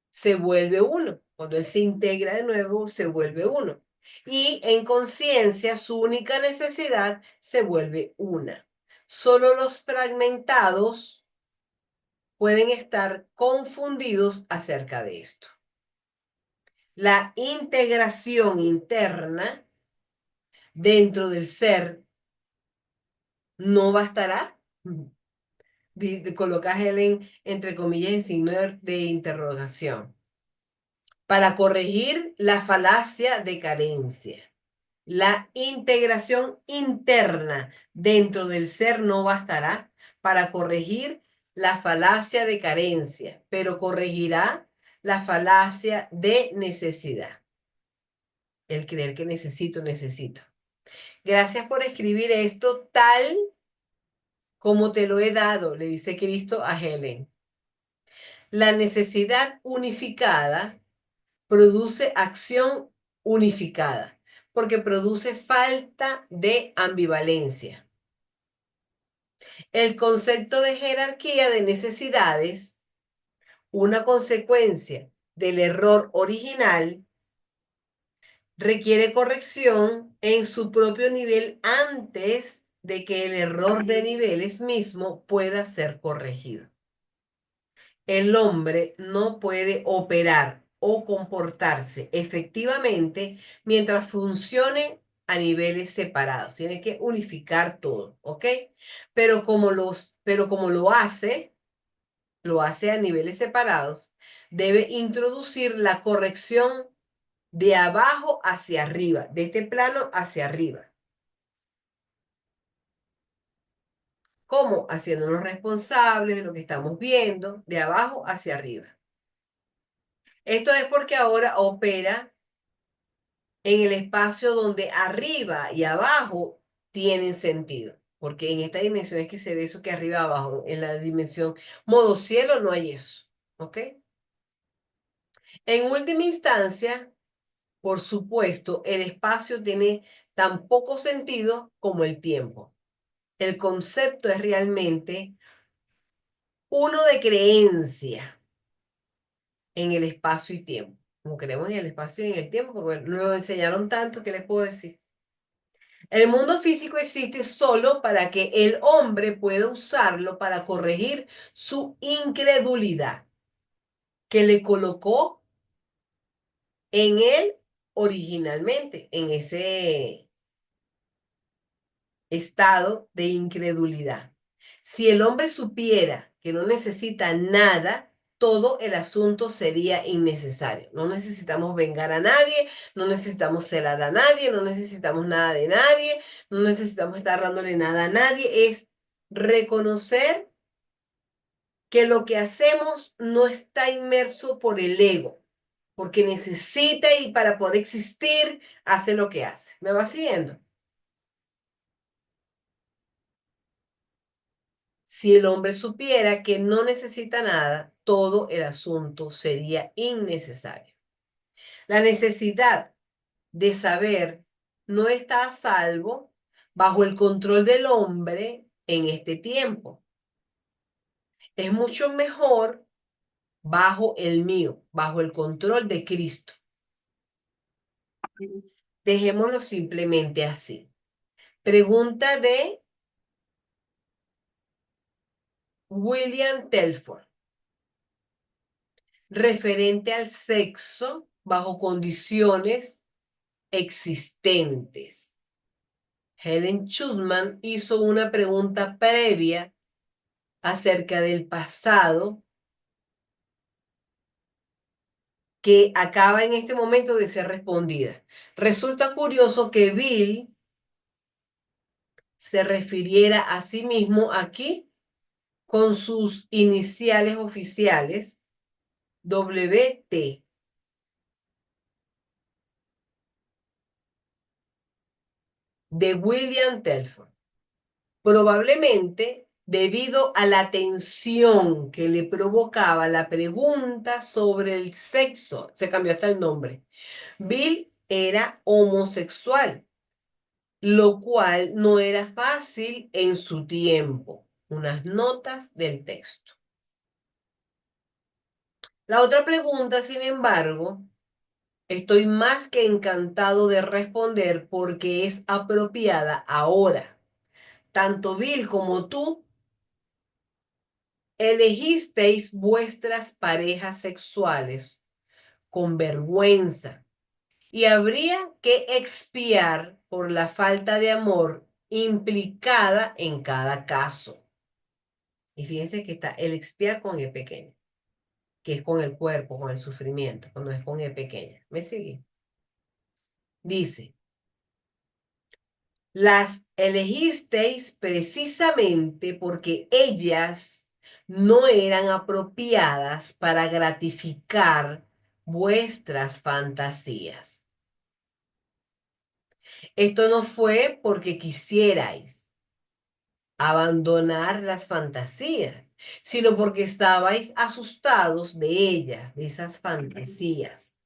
se vuelve uno. Cuando él se integra de nuevo, se vuelve uno. Y en conciencia, su única necesidad se vuelve una. Solo los fragmentados pueden estar confundidos acerca de esto. La integración interna dentro del ser no bastará. Colocas él entre comillas en signo de interrogación. Para corregir la falacia de carencia. La integración interna dentro del ser no bastará para corregir la falacia de carencia, pero corregirá la falacia de necesidad. El creer que necesito, necesito. Gracias por escribir esto tal como te lo he dado, le dice Cristo a Helen. La necesidad unificada produce acción unificada, porque produce falta de ambivalencia. El concepto de jerarquía de necesidades, una consecuencia del error original, requiere corrección en su propio nivel antes de que el error de niveles mismo pueda ser corregido. El hombre no puede operar o comportarse efectivamente mientras funcione a niveles separados. Tiene que unificar todo, ¿ok? Pero como lo hace a niveles separados, debe introducir la corrección de abajo hacia arriba, de este plano hacia arriba. ¿Cómo? Haciéndonos responsables de lo que estamos viendo, de abajo hacia arriba. Esto es porque ahora opera en el espacio donde arriba y abajo tienen sentido. Porque en esta dimensión es que se ve eso que arriba y abajo. En la dimensión modo cielo no hay eso. ¿Ok? En última instancia, por supuesto, el espacio tiene tan poco sentido como el tiempo. El concepto es realmente uno de creencia en el espacio y tiempo. Como creemos en el espacio y en el tiempo, porque nos lo enseñaron tanto, ¿qué les puedo decir? El mundo físico existe solo para que el hombre pueda usarlo para corregir su incredulidad, que le colocó en él originalmente, en ese estado de incredulidad. Si el hombre supiera que no necesita nada, todo el asunto sería innecesario. No necesitamos vengar a nadie, no necesitamos celar a nadie, no necesitamos nada de nadie, no necesitamos estar dándole nada a nadie. Es reconocer que lo que hacemos no está inmerso por el ego, porque necesita y para poder existir hace lo que hace. ¿Me va siguiendo? Si el hombre supiera que no necesita nada, todo el asunto sería innecesario. La necesidad de saber no está a salvo bajo el control del hombre en este tiempo. Es mucho mejor bajo el mío, bajo el control de Cristo. Dejémoslo simplemente así. Pregunta de William Telford, referente al sexo bajo condiciones existentes. Helen Schuman hizo una pregunta previa acerca del pasado que acaba en este momento de ser respondida. Resulta curioso que Bill se refiriera a sí mismo aquí con sus iniciales oficiales WT. De William Telford. Probablemente debido a la tensión que le provocaba la pregunta sobre el sexo, se cambió hasta el nombre. Bill era homosexual, lo cual no era fácil en su tiempo. Unas notas del texto. La otra pregunta, sin embargo, estoy más que encantado de responder porque es apropiada ahora. Tanto Bill como tú elegisteis vuestras parejas sexuales con vergüenza y habría que expiar por la falta de amor implicada en cada caso. Y fíjense que está el expiar con E pequeña, que es con el cuerpo, con el sufrimiento, cuando es con E pequeña. ¿Me sigue? Dice, las elegisteis precisamente porque ellas no eran apropiadas para gratificar vuestras fantasías. Esto no fue porque quisierais, abandonar las fantasías, sino porque estabais asustados de ellas, de esas fantasías.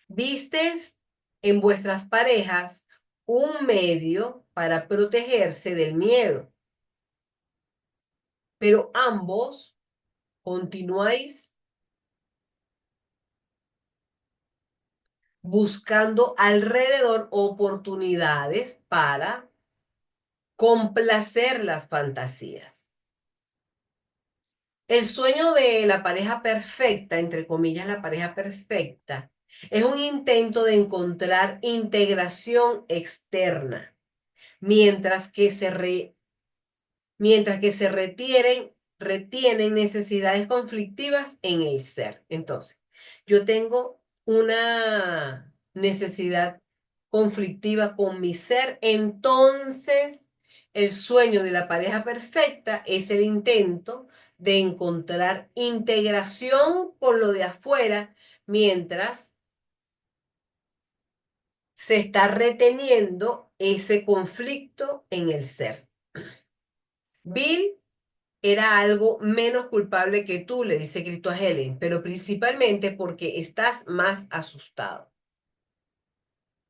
Vistes en vuestras parejas un medio para protegerse del miedo, pero ambos continuáis buscando alrededor oportunidades para complacer las fantasías. El sueño de la pareja perfecta, entre comillas, la pareja perfecta, es un intento de encontrar integración externa, mientras que retienen necesidades conflictivas en el ser. Entonces, yo tengo una necesidad conflictiva con mi ser, entonces el sueño de la pareja perfecta es el intento de encontrar integración con lo de afuera, mientras se está reteniendo ese conflicto en el ser. Bill era algo menos culpable que tú, le dice Cristo a Helen, pero principalmente porque estás más asustado.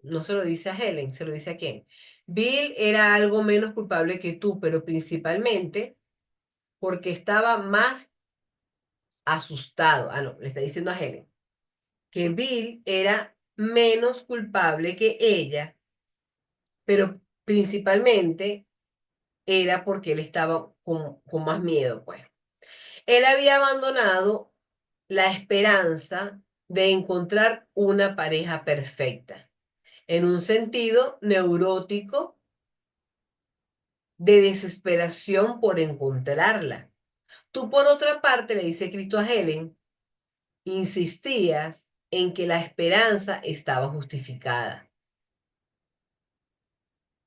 No se lo dice a Helen, se lo dice a quién. Bill era algo menos culpable que tú, pero principalmente porque estaba más asustado. Ah, no, le está diciendo a Helen que Bill era menos culpable que ella, pero principalmente era porque él estaba con más miedo, pues. Él había abandonado la esperanza de encontrar una pareja perfecta, en un sentido neurótico de desesperación por encontrarla. Tú, por otra parte, le dice Cristo a Helen, insistías en que la esperanza estaba justificada.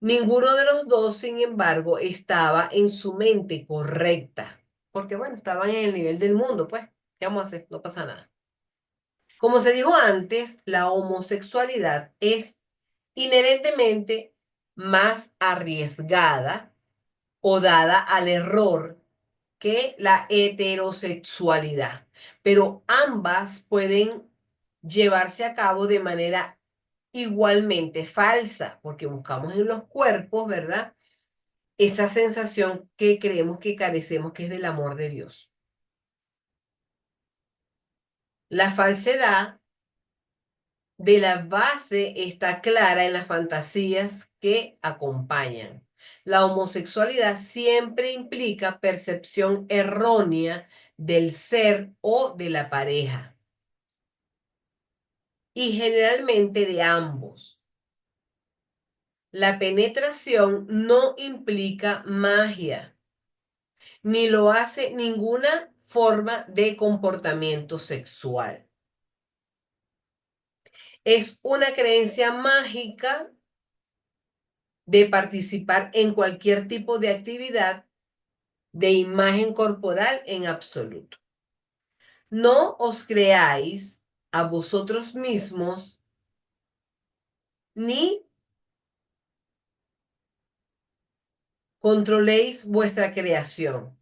Ninguno de los dos, sin embargo, estaba en su mente correcta, porque bueno, estaban en el nivel del mundo, pues, ¿qué vamos a hacer? No pasa nada. Como se dijo antes, la homosexualidad es inherentemente más arriesgada o dada al error que la heterosexualidad, pero ambas pueden llevarse a cabo de manera igualmente falsa, porque buscamos en los cuerpos, ¿verdad? Esa sensación que creemos que carecemos, que es del amor de Dios. La falsedad de la base está clara en las fantasías que acompañan. La homosexualidad siempre implica percepción errónea del ser o de la pareja, y generalmente de ambos. La penetración no implica magia, ni lo hace ninguna forma de comportamiento sexual. Es una creencia mágica de participar en cualquier tipo de actividad de imagen corporal en absoluto. No os creáis a vosotros mismos ni controléis vuestra creación.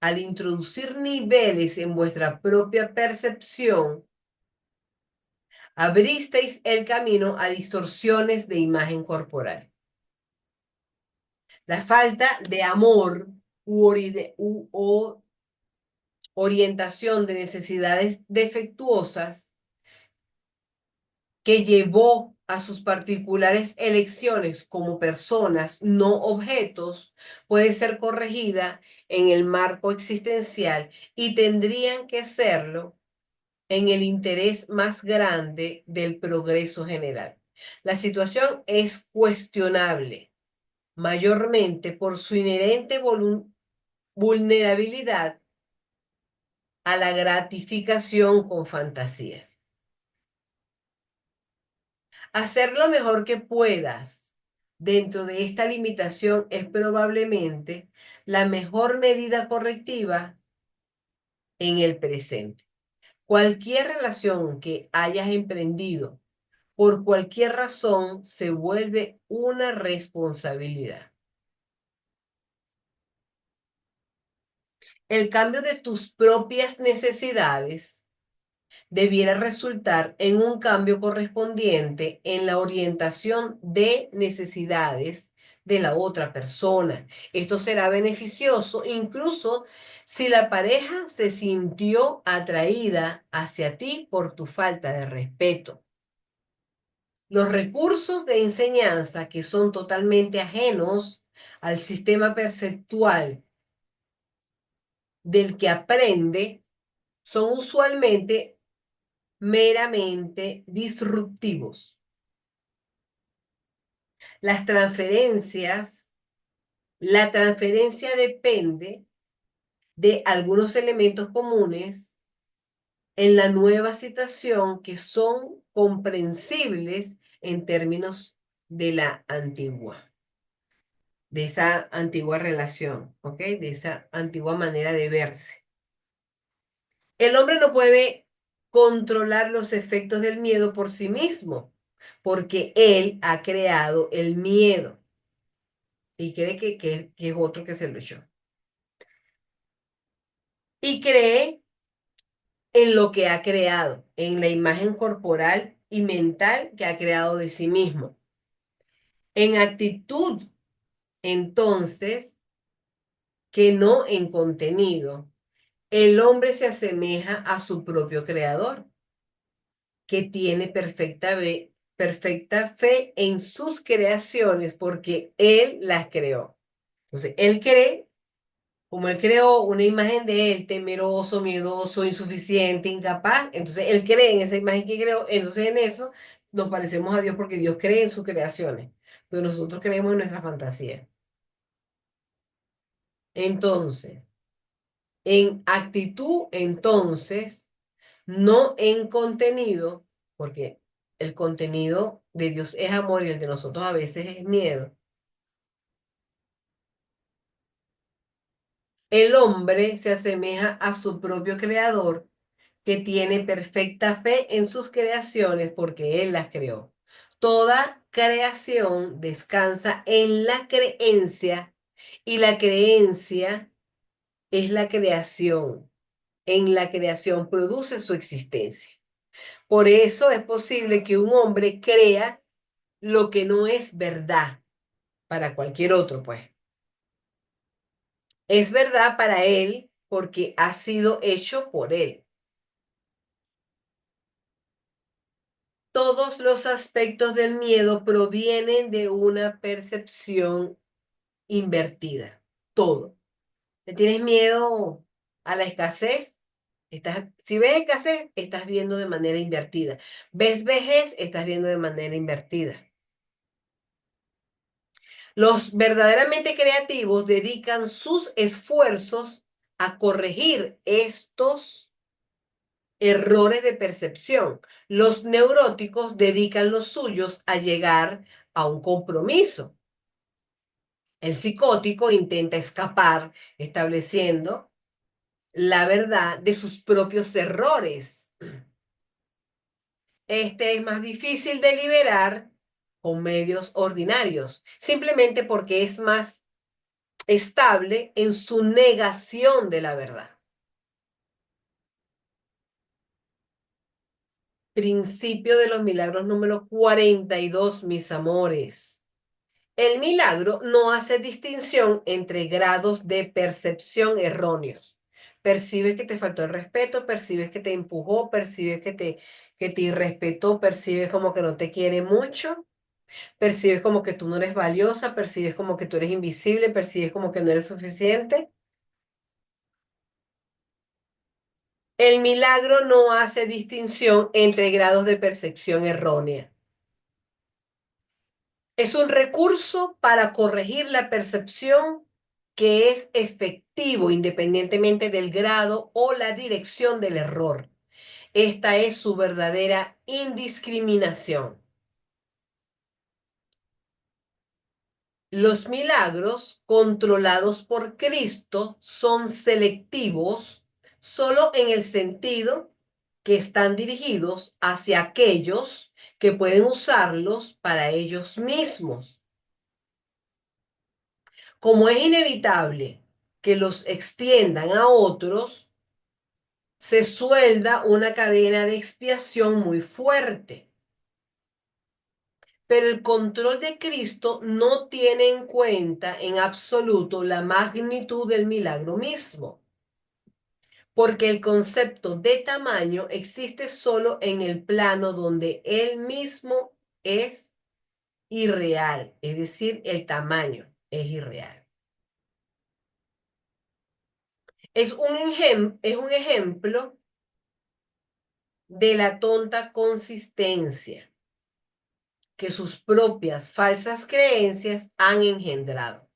Al introducir niveles en vuestra propia percepción, abristeis el camino a distorsiones de imagen corporal. La falta de amor u orientación de necesidades defectuosas que llevó a sus particulares elecciones como personas, no objetos, puede ser corregida en el marco existencial y tendrían que serlo en el interés más grande del progreso general. La situación es cuestionable, mayormente por su inherente vulnerabilidad a la gratificación con fantasías. Hacer lo mejor que puedas dentro de esta limitación es probablemente la mejor medida correctiva en el presente. Cualquier relación que hayas emprendido por cualquier razón, se vuelve una responsabilidad. El cambio de tus propias necesidades debiera resultar en un cambio correspondiente en la orientación de necesidades de la otra persona. Esto será beneficioso incluso si la pareja se sintió atraída hacia ti por tu falta de respeto. Los recursos de enseñanza que son totalmente ajenos al sistema perceptual del que aprende son usualmente meramente disruptivos. Las transferencias, la transferencia depende de algunos elementos comunes en la nueva situación que son comprensibles en términos de la antigua, de esa antigua relación, ¿ok? De esa antigua manera de verse. El hombre no puede controlar los efectos del miedo por sí mismo, porque él ha creado el miedo y cree que es otro que se lo echó. Y cree en lo que ha creado, en la imagen corporal y mental que ha creado de sí mismo. En actitud, entonces, que no en contenido, el hombre se asemeja a su propio creador, que tiene perfecta fe en sus creaciones porque él las creó. Entonces, él cree, como él creó una imagen de él, temeroso, miedoso, insuficiente, incapaz, entonces él cree en esa imagen que creó, entonces en eso nos parecemos a Dios porque Dios cree en sus creaciones, pero nosotros creemos en nuestra fantasía. Entonces, en actitud, entonces, no en contenido, porque el contenido de Dios es amor y el de nosotros a veces es miedo. El hombre se asemeja a su propio creador, que tiene perfecta fe en sus creaciones porque él las creó. Toda creación descansa en la creencia y la creencia es la creación. En la creación produce su existencia. Por eso es posible que un hombre crea lo que no es verdad para cualquier otro, pues. Es verdad para él porque ha sido hecho por él. Todos los aspectos del miedo provienen de una percepción invertida. Todo. ¿Le tienes miedo a la escasez? Si ves escasez, estás viendo de manera invertida. ¿Ves vejez? Estás viendo de manera invertida. Los verdaderamente creativos dedican sus esfuerzos a corregir estos errores de percepción. Los neuróticos dedican los suyos a llegar a un compromiso. El psicótico intenta escapar estableciendo la verdad de sus propios errores. Este es más difícil de liberar con medios ordinarios, simplemente porque es más estable en su negación de la verdad. Principio de los milagros número 42, mis amores. El milagro no hace distinción entre grados de percepción erróneos. Percibes que te faltó el respeto, percibes que te empujó, percibes que te irrespetó, percibes como que no te quiere mucho, percibes como que tú no eres valiosa, percibes como que tú eres invisible, percibes como que no eres suficiente. El milagro no hace distinción entre grados de percepción errónea. Es un recurso para corregir la percepción que es efectivo independientemente del grado o la dirección del error. Esta es su verdadera indiscriminación. Los milagros controlados por Cristo son selectivos solo en el sentido que están dirigidos hacia aquellos que pueden usarlos para ellos mismos. Como es inevitable que los extiendan a otros, se suelda una cadena de expiación muy fuerte. Pero el control de Cristo no tiene en cuenta en absoluto la magnitud del milagro mismo, porque el concepto de tamaño existe solo en el plano donde él mismo es irreal, es decir, el tamaño es irreal. Es un ejemplo de la tonta consistencia que sus propias falsas creencias han engendrado.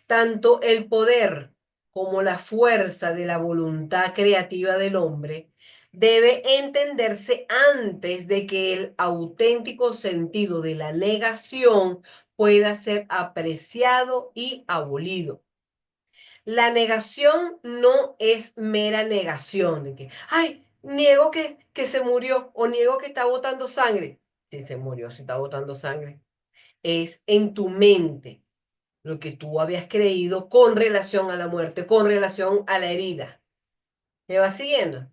Tanto el poder como la fuerza de la voluntad creativa del hombre debe entenderse antes de que el auténtico sentido de la negación pueda ser apreciado y abolido. La negación no es mera negación de que, ay, niego que se murió o niego que está botando sangre. Si se murió, si está botando sangre. Es en tu mente lo que tú habías creído con relación a la muerte, con relación a la herida. ¿Me vas siguiendo?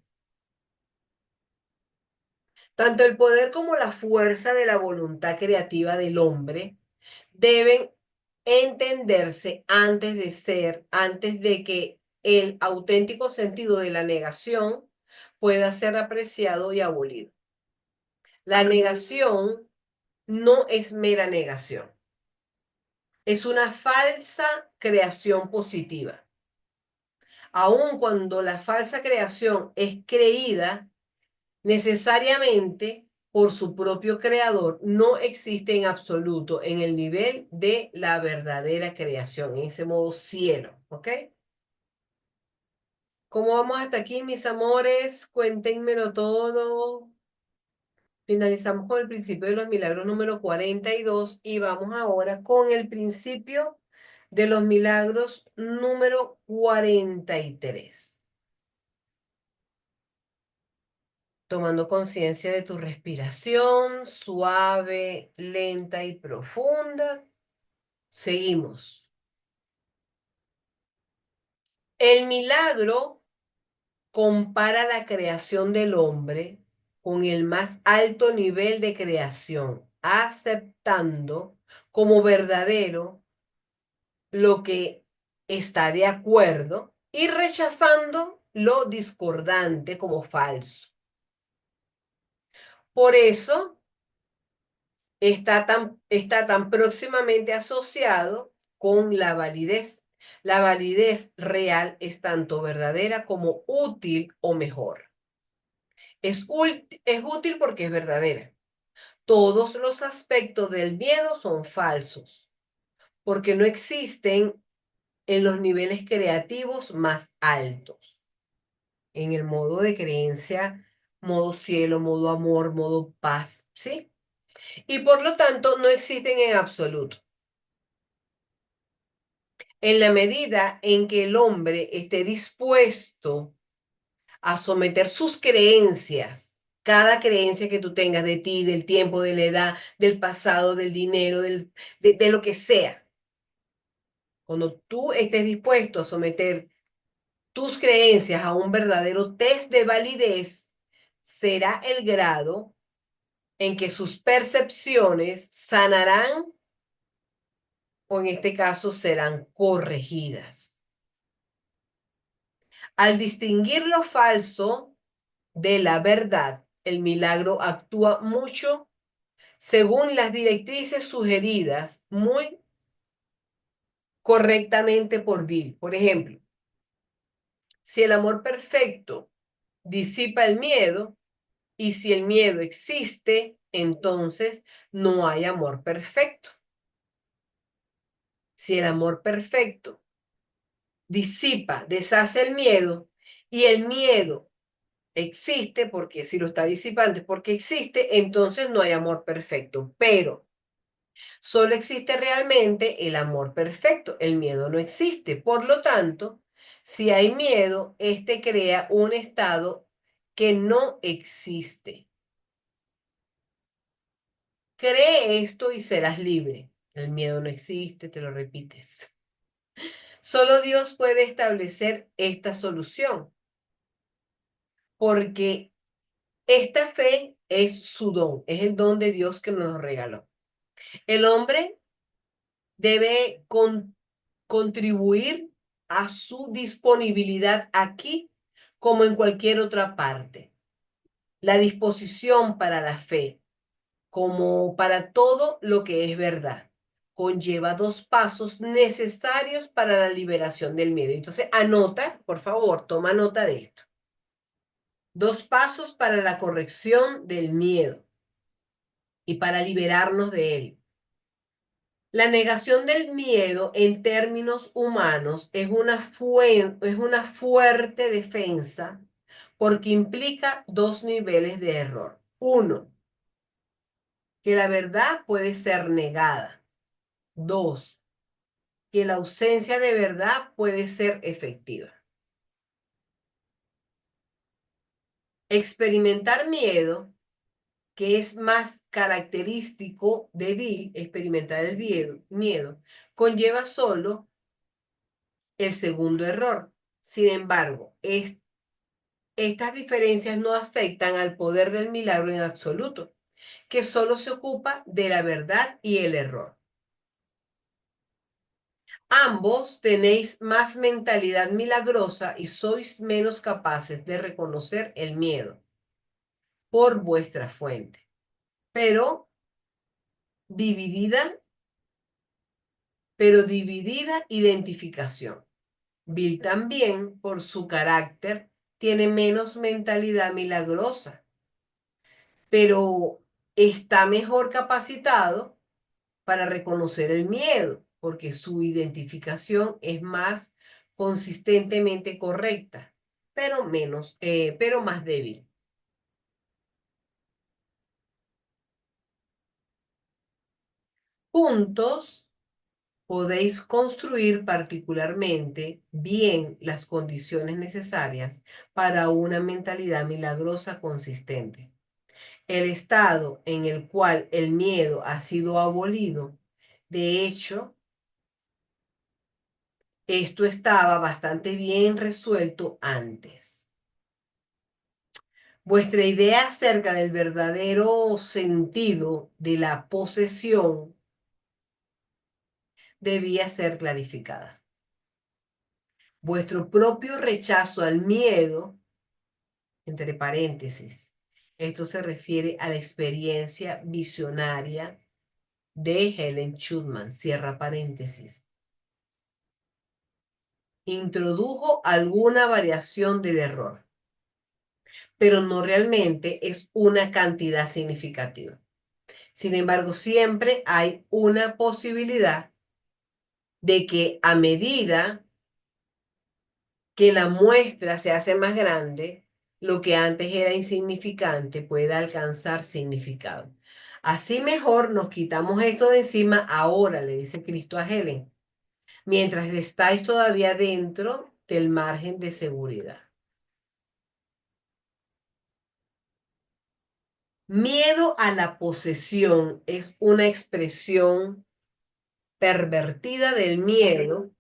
Tanto el poder como la fuerza de la voluntad creativa del hombre deben entenderse antes de que el auténtico sentido de la negación pueda ser apreciado y abolido. La negación no es mera negación, es una falsa creación positiva. Aun cuando la falsa creación es creída necesariamente por su propio creador, no existe en absoluto en el nivel de la verdadera creación, en ese modo cielo, ¿ok? ¿Cómo vamos hasta aquí, mis amores? Cuéntenmelo todo. Finalizamos con el principio de los milagros número 42 y vamos ahora con el principio de los milagros número 43. Tomando conciencia de tu respiración suave, lenta y profunda. Seguimos. El milagro compara la creación del hombre con el más alto nivel de creación, aceptando como verdadero lo que está de acuerdo y rechazando lo discordante como falso. Por eso está tan próximamente asociado con la validez. La validez real es tanto verdadera como útil o mejor. Es útil porque es verdadera. Todos los aspectos del miedo son falsos, porque no existen en los niveles creativos más altos, en el modo de creencia, modo cielo, modo amor, modo paz, ¿sí? Y por lo tanto no existen en absoluto. En la medida en que el hombre esté dispuesto a someter sus creencias, cada creencia que tú tengas de ti, del tiempo, de la edad, del pasado, del dinero, de lo que sea, cuando tú estés dispuesto a someter tus creencias a un verdadero test de validez, será el grado en que sus percepciones sanarán o en este caso serán corregidas. Al distinguir lo falso de la verdad, el milagro actúa mucho según las directrices sugeridas muy correctamente por Bill. Por ejemplo, si el amor perfecto disipa el miedo y si el miedo existe, entonces no hay amor perfecto. Si el amor perfecto disipa, deshace el miedo y el miedo existe, porque si lo está disipando es porque existe, entonces no hay amor perfecto. Pero solo existe realmente el amor perfecto, el miedo no existe. Por lo tanto, si hay miedo, este crea un estado que no existe. Cree esto y serás libre. El miedo no existe, te lo repites. Solo Dios puede establecer esta solución, porque esta fe es su don, es el don de Dios que nos regaló. El hombre debe contribuir a su disponibilidad aquí como en cualquier otra parte. La disposición para la fe, como para todo lo que es verdad, conlleva dos pasos necesarios para la liberación del miedo. Entonces, anota, por favor, toma nota de esto. Dos pasos para la corrección del miedo y para liberarnos de él. La negación del miedo en términos humanos es una fuerte defensa porque implica dos niveles de error. Uno, que la verdad puede ser negada. Dos, que la ausencia de verdad puede ser efectiva. Experimentar miedo, que es más característico de Bill, experimentar el miedo, conlleva solo el segundo error. Sin embargo, estas diferencias no afectan al poder del milagro en absoluto, que solo se ocupa de la verdad y el error. Ambos tenéis más mentalidad milagrosa y sois menos capaces de reconocer el miedo por vuestra fuente, pero dividida, dividida identificación. Bill también, por su carácter, tiene menos mentalidad milagrosa, pero está mejor capacitado para reconocer el miedo, porque su identificación es más consistentemente correcta, pero más débil. Juntos podéis construir particularmente bien las condiciones necesarias para una mentalidad milagrosa consistente. El estado en el cual el miedo ha sido abolido, de hecho, esto estaba bastante bien resuelto antes. Vuestra idea acerca del verdadero sentido de la posesión debía ser clarificada. Vuestro propio rechazo al miedo, entre paréntesis, esto se refiere a la experiencia visionaria de Helen Schumann, cierra paréntesis, introdujo alguna variación del error, pero no realmente es una cantidad significativa. Sin embargo, siempre hay una posibilidad de que a medida que la muestra se hace más grande, lo que antes era insignificante pueda alcanzar significado. Así mejor nos quitamos esto de encima ahora, le dice Cristo a Helen, mientras estáis todavía dentro del margen de seguridad. Miedo a la posesión es una expresión pervertida del miedo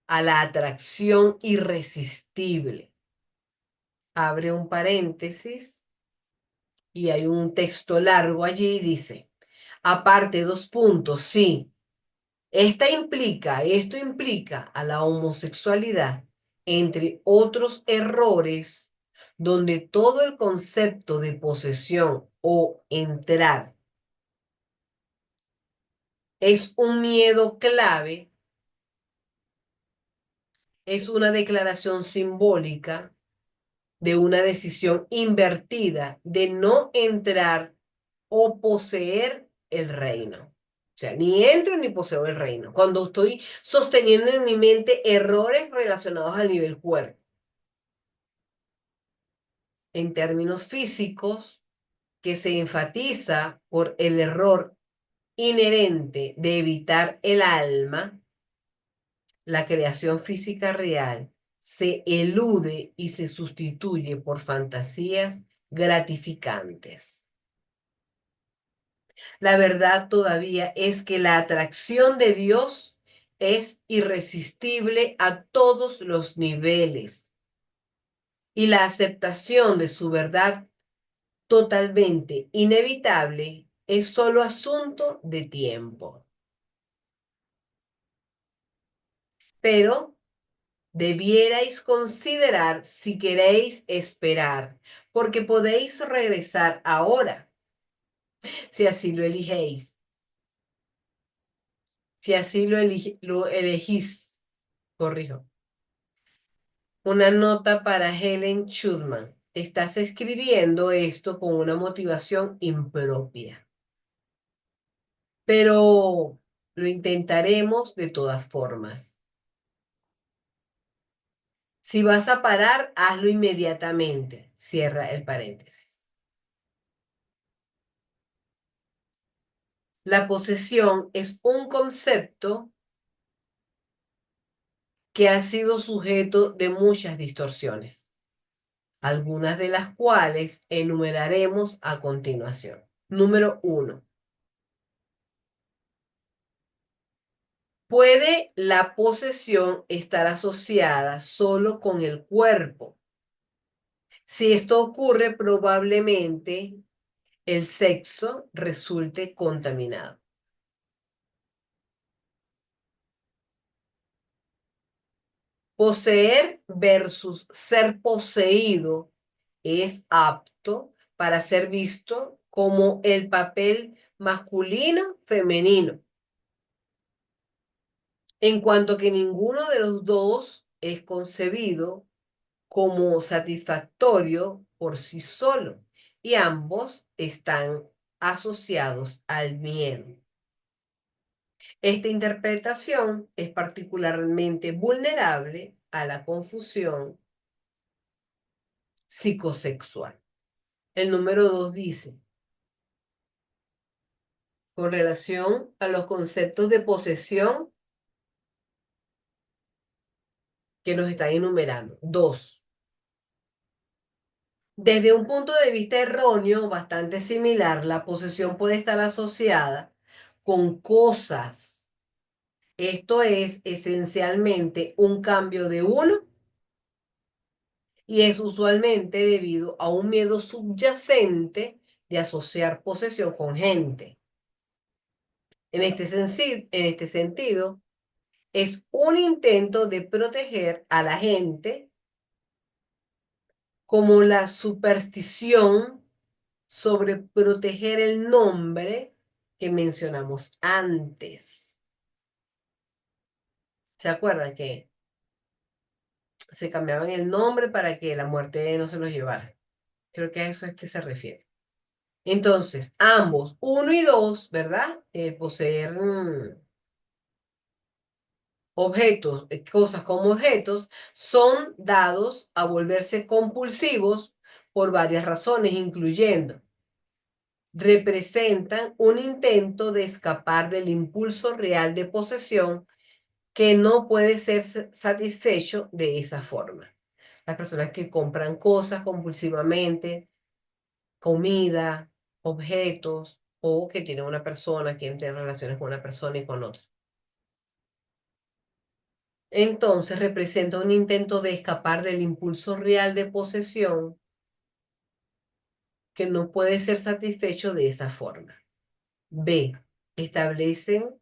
a la atracción irresistible. Abre un paréntesis y hay un texto largo allí y dice, aparte dos puntos, sí, esto implica a la homosexualidad, entre otros errores, donde todo el concepto de posesión o entrar es un miedo clave, es una declaración simbólica de una decisión invertida de no entrar o poseer el reino. O sea, ni entro ni poseo el reino. Cuando estoy sosteniendo en mi mente errores relacionados al nivel cuerpo. En términos físicos, que se enfatiza por el error inherente de evitar el alma, la creación física real se elude y se sustituye por fantasías gratificantes. La verdad todavía es que la atracción de Dios es irresistible a todos los niveles y la aceptación de su verdad totalmente inevitable es solo asunto de tiempo. Pero debierais considerar si queréis esperar, porque podéis regresar ahora, si así lo eligéis, si así lo elegís, corrijo. Una nota para Helen Schulman. Estás escribiendo esto con una motivación impropia, pero lo intentaremos de todas formas. Si vas a parar, hazlo inmediatamente. Cierra el paréntesis. La posesión es un concepto que ha sido sujeto de muchas distorsiones, algunas de las cuales enumeraremos a continuación. Número 1. ¿Puede la posesión estar asociada solo con el cuerpo? Si esto ocurre, probablemente el sexo resulte contaminado. Poseer versus ser poseído es apto para ser visto como el papel masculino-femenino, en cuanto que ninguno de los dos es concebido como satisfactorio por sí solo y ambos están asociados al miedo. Esta interpretación es particularmente vulnerable a la confusión psicosexual. El número 2 dice, con relación a los conceptos de posesión que nos están enumerando. 2. Desde un punto de vista erróneo, bastante similar, la posesión puede estar asociada con cosas. Esto es esencialmente un cambio de uno y es usualmente debido a un miedo subyacente de asociar posesión con gente. En este sentido, es un intento de proteger a la gente como la superstición sobre proteger el nombre que mencionamos antes. ¿Se acuerdan que se cambiaban el nombre para que la muerte no se los llevara? Creo que a eso es que se refiere. Entonces, ambos, uno y dos, ¿verdad? Poseer objetos, cosas como objetos, son dados a volverse compulsivos por varias razones, incluyendo representan un intento de escapar del impulso real de posesión que no puede ser satisfecho de esa forma. Las personas que compran cosas compulsivamente, comida, objetos, o que tienen una persona, quieren tener relaciones con una persona y con otra. Entonces representa un intento de escapar del impulso real de posesión que no puede ser satisfecho de esa forma. B. Establecen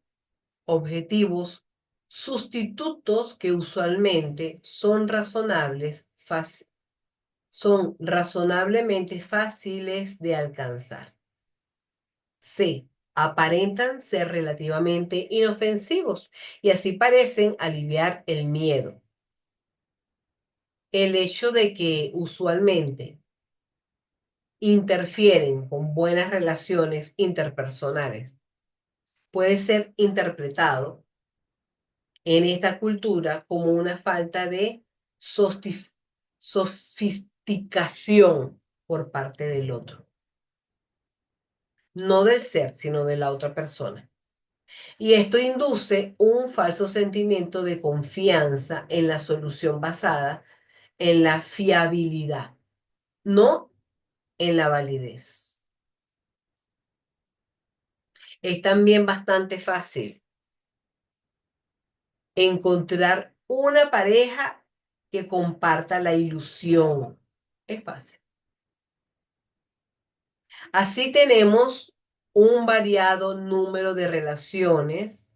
objetivos sustitutos que usualmente son razonablemente fáciles de alcanzar. C. Aparentan ser relativamente inofensivos y así parecen aliviar el miedo. El hecho de que usualmente interfieren con buenas relaciones interpersonales puede ser interpretado en esta cultura como una falta de sofisticación por parte del otro. No del ser, sino de la otra persona. Y esto induce un falso sentimiento de confianza en la solución basada en la fiabilidad, no en la validez. Es también bastante fácil encontrar una pareja que comparta la ilusión. Es fácil. Así tenemos un variado número de relaciones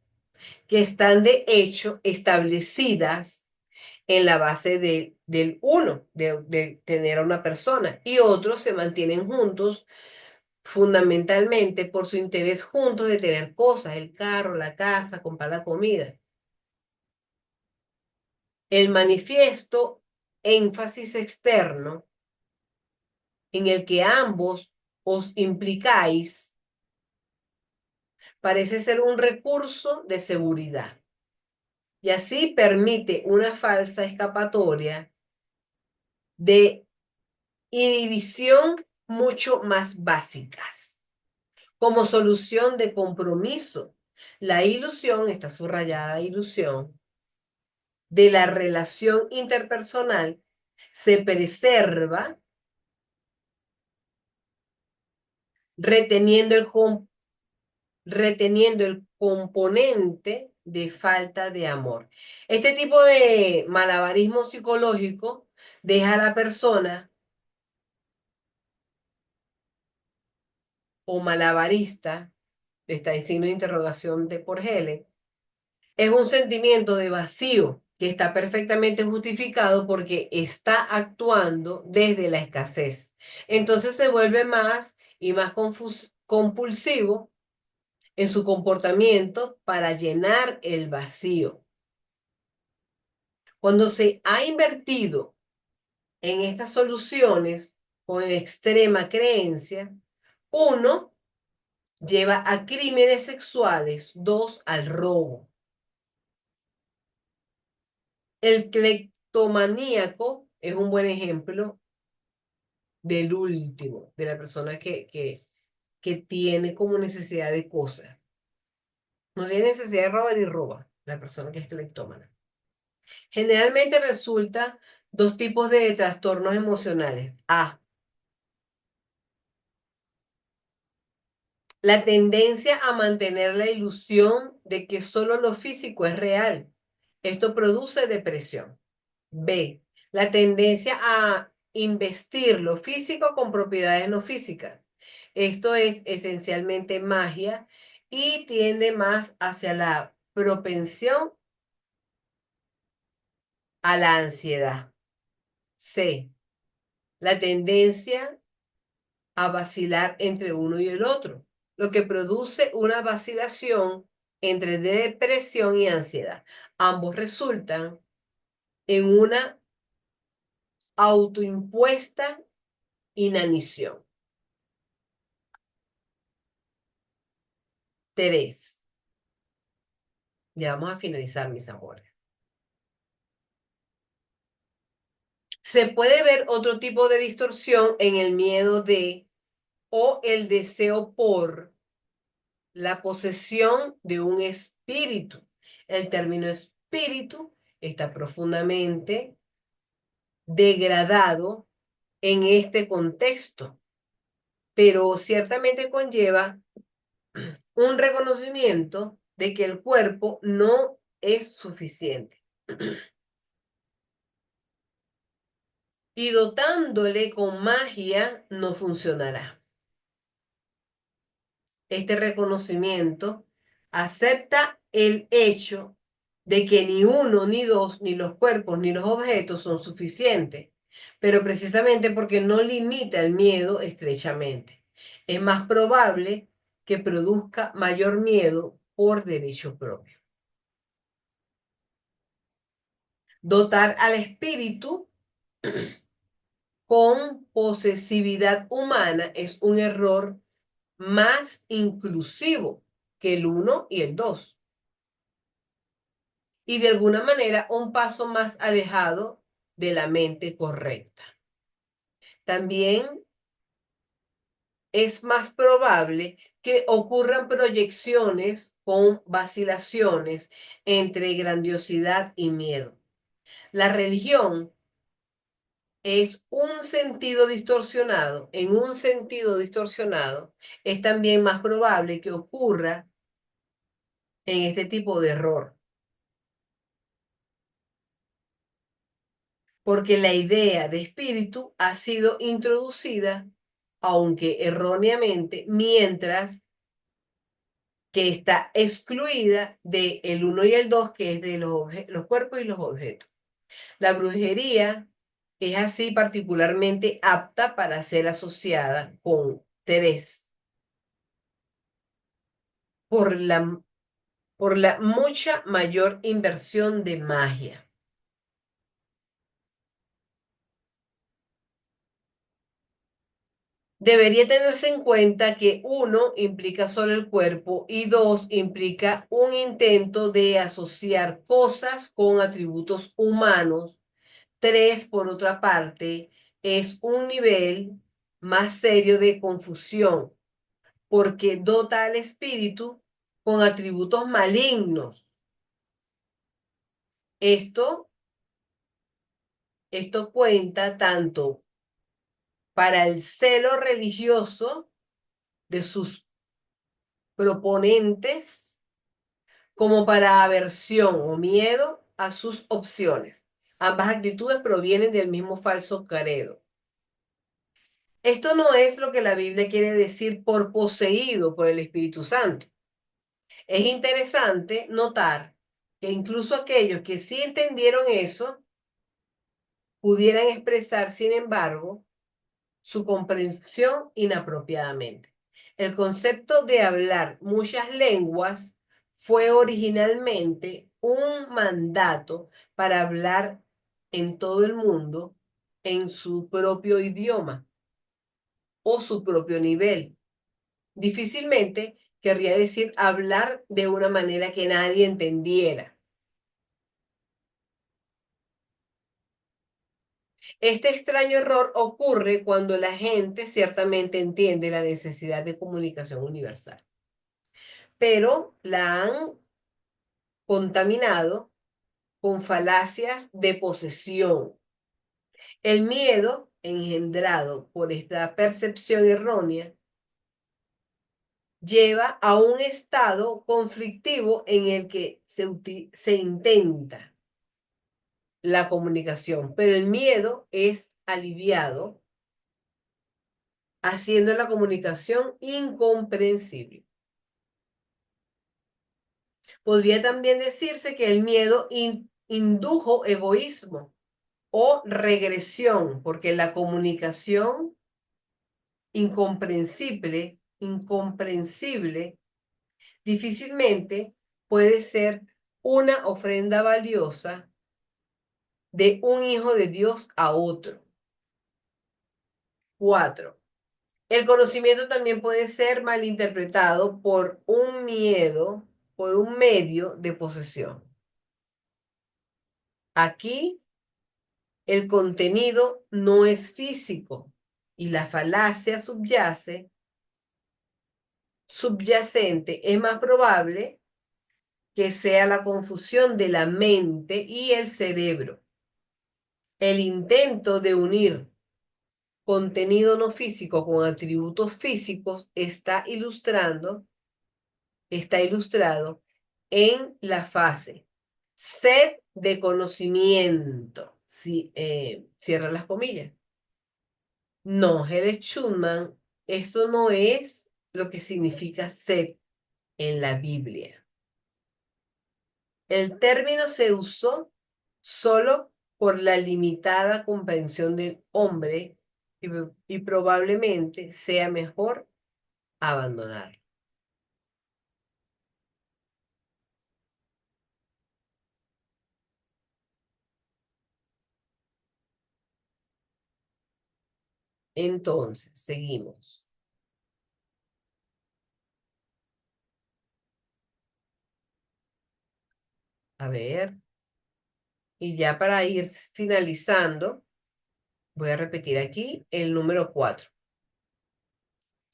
que están de hecho establecidas en la base del uno, de tener a una persona, y otros se mantienen juntos fundamentalmente por su interés juntos de tener cosas, el carro, la casa, comprar la comida. El manifiesto énfasis externo en el que ambos os implicáis parece ser un recurso de seguridad y así permite una falsa escapatoria de inhibición mucho más básicas. Como solución de compromiso, la ilusión, está subrayada ilusión, de la relación interpersonal se preserva reteniendo reteniendo el componente de falta de amor. Este tipo de malabarismo psicológico deja a la persona o malabarista, está en signo de interrogación de por Helen, es un sentimiento de vacío que está perfectamente justificado porque está actuando desde la escasez. Entonces se vuelve más y más compulsivo en su comportamiento para llenar el vacío. Cuando se ha invertido en estas soluciones con extrema creencia, uno lleva a crímenes sexuales, dos al robo. El cleptomaníaco es un buen ejemplo del último, de la persona que tiene como necesidad de cosas. No tiene necesidad de robar y roba, la persona que es cleptómana. Generalmente resulta dos tipos de trastornos emocionales. A, la tendencia a mantener la ilusión de que solo lo físico es real. Esto produce depresión. B, la tendencia a investir lo físico con propiedades no físicas. Esto es esencialmente magia y tiende más hacia la propensión a la ansiedad. C, la tendencia a vacilar entre uno y el otro, lo que produce una vacilación entre depresión y ansiedad. Ambos resultan en una autoimpuesta inanición. 3. Ya vamos a finalizar, mis amores. Se puede ver otro tipo de distorsión en el miedo de o el deseo por la posesión de un espíritu. El término espíritu está profundamente degradado en este contexto, pero ciertamente conlleva un reconocimiento de que el cuerpo no es suficiente. Y dotándole con magia no funcionará. Este reconocimiento acepta el hecho de que ni uno, ni dos, ni los cuerpos, ni los objetos son suficientes, pero precisamente porque no limita el miedo estrechamente. Es más probable que produzca mayor miedo por derecho propio. Dotar al espíritu con posesividad humana es un error más inclusivo que el 1 y el 2. Y de alguna manera un paso más alejado de la mente correcta. También es más probable que ocurran proyecciones con vacilaciones entre grandiosidad y miedo. La religión es un sentido distorsionado, en un sentido distorsionado, es también más probable que ocurra en este tipo de error, porque la idea de espíritu ha sido introducida, aunque erróneamente, mientras que está excluida del el 1 y el 2, que es de los cuerpos y los objetos. La brujería es así particularmente apta para ser asociada con tres, por la, por la mucha mayor inversión de magia. Debería tenerse en cuenta que uno implica solo el cuerpo y dos implica un intento de asociar cosas con atributos humanos. Tres, por otra parte, es un nivel más serio de confusión, porque dota al espíritu con atributos malignos. Esto, esto cuenta tanto para el celo religioso de sus proponentes como para aversión o miedo a sus opciones. Ambas actitudes provienen del mismo falso credo. Esto no es lo que la Biblia quiere decir por poseído por el Espíritu Santo. Es interesante notar que incluso aquellos que sí entendieron eso pudieran expresar, sin embargo, su comprensión inapropiadamente. El concepto de hablar muchas lenguas fue originalmente un mandato para hablar en todo el mundo en su propio idioma o su propio nivel. Difícilmente querría decir hablar de una manera que nadie entendiera. Este extraño error ocurre cuando la gente ciertamente entiende la necesidad de comunicación universal, pero la han contaminado con falacias de posesión. El miedo engendrado por esta percepción errónea lleva a un estado conflictivo en el que se intenta la comunicación, pero el miedo es aliviado, haciendo la comunicación incomprensible. Podría también decirse que el miedo indujo egoísmo o regresión, porque la comunicación incomprensible, difícilmente puede ser una ofrenda valiosa de un hijo de Dios a otro. 4. El conocimiento también puede ser malinterpretado por un miedo, por un medio de posesión. Aquí el contenido no es físico y la falacia subyacente es más probable que sea la confusión de la mente y el cerebro. El intento de unir contenido no físico con atributos físicos está ilustrado en la fase sed de conocimiento. Sí, cierra las comillas. No, Helen Schumann, esto no es lo que significa sed en la Biblia. El término se usó solo por la limitada comprensión del hombre y probablemente sea mejor abandonarlo. Entonces, seguimos. A ver, y ya para ir finalizando, voy a repetir aquí el número 4.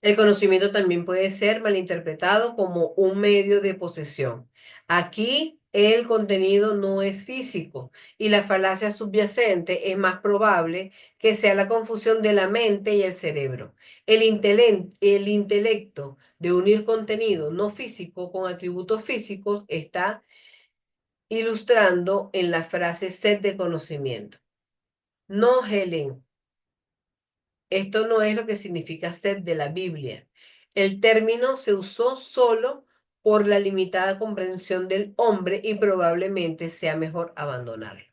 El conocimiento también puede ser malinterpretado como un medio de posesión. Aquí el contenido no es físico y la falacia subyacente es más probable que sea la confusión de la mente y el cerebro. El intelecto de unir contenido no físico con atributos físicos está ilustrando en la frase sed de conocimiento. No, Helen, esto no es lo que significa sed de la Biblia. El término se usó solo por la limitada comprensión del hombre y probablemente sea mejor abandonarlo.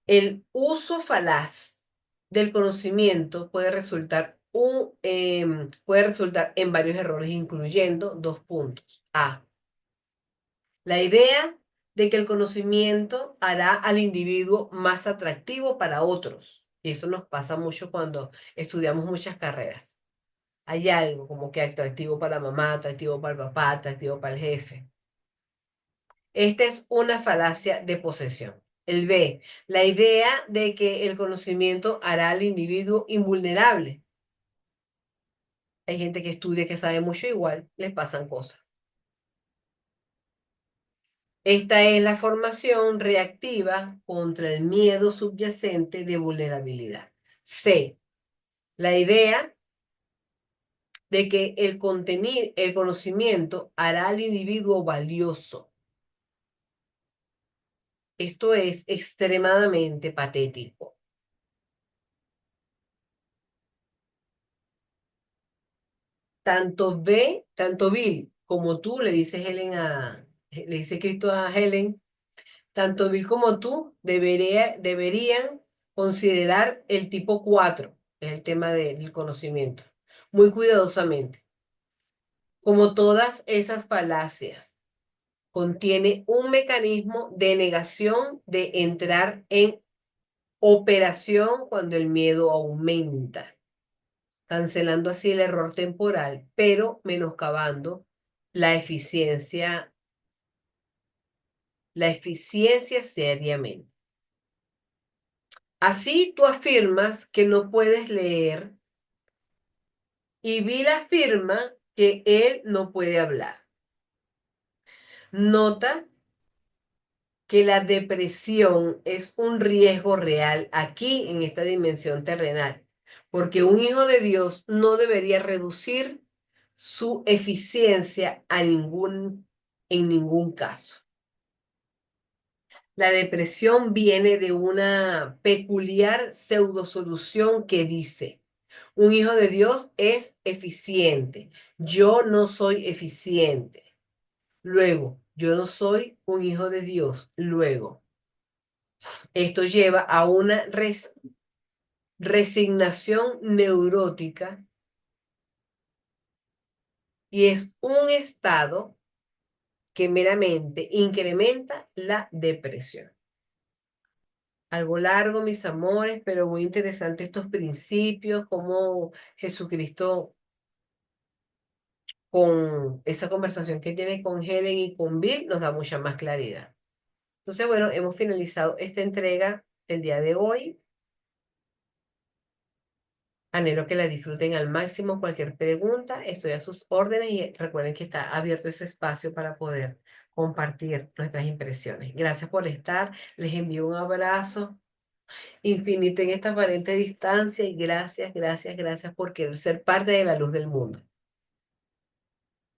El uso falaz del conocimiento puede resultar en varios errores, incluyendo dos puntos. A. La idea de que el conocimiento hará al individuo más atractivo para otros. Y eso nos pasa mucho cuando estudiamos muchas carreras. Hay algo como que atractivo para la mamá, atractivo para el papá, atractivo para el jefe. Esta es una falacia de posesión. El B, la idea de que el conocimiento hará al individuo invulnerable. Hay gente que estudia que sabe mucho igual, les pasan cosas. Esta es la formación reactiva contra el miedo subyacente de vulnerabilidad. C, la idea de que el conocimiento hará al individuo valioso. Esto es extremadamente patético. Tanto Bill como tú, le dice Cristo a Helen, tanto Bill como tú deberían considerar el tipo 4, es el tema del conocimiento, muy cuidadosamente. Como todas esas falacias, contiene un mecanismo de negación de entrar en operación cuando el miedo aumenta, cancelando así el error temporal, pero menoscabando la eficiencia, la eficiencia seriamente. Así tú afirmas que no puedes leer y Bill afirma que él no puede hablar. Nota que la depresión es un riesgo real aquí en esta dimensión terrenal, porque un hijo de Dios no debería reducir su eficiencia en ningún caso. La depresión viene de una peculiar pseudosolución que dice, un hijo de Dios es eficiente, yo no soy eficiente. Luego, yo no soy un hijo de Dios. Luego, esto lleva a una resignación neurótica y es un estado que meramente incrementa la depresión. Algo largo, mis amores, pero muy interesante estos principios, cómo Jesucristo, con esa conversación que tiene con Helen y con Bill, nos da mucha más claridad. Entonces, bueno, hemos finalizado esta entrega el día de hoy. Anhelo que la disfruten al máximo. Cualquier pregunta, estoy a sus órdenes y recuerden que está abierto ese espacio para poder compartir nuestras impresiones. Gracias por estar. Les envío un abrazo infinito en esta aparente distancia y gracias, gracias, gracias por querer ser parte de la luz del mundo.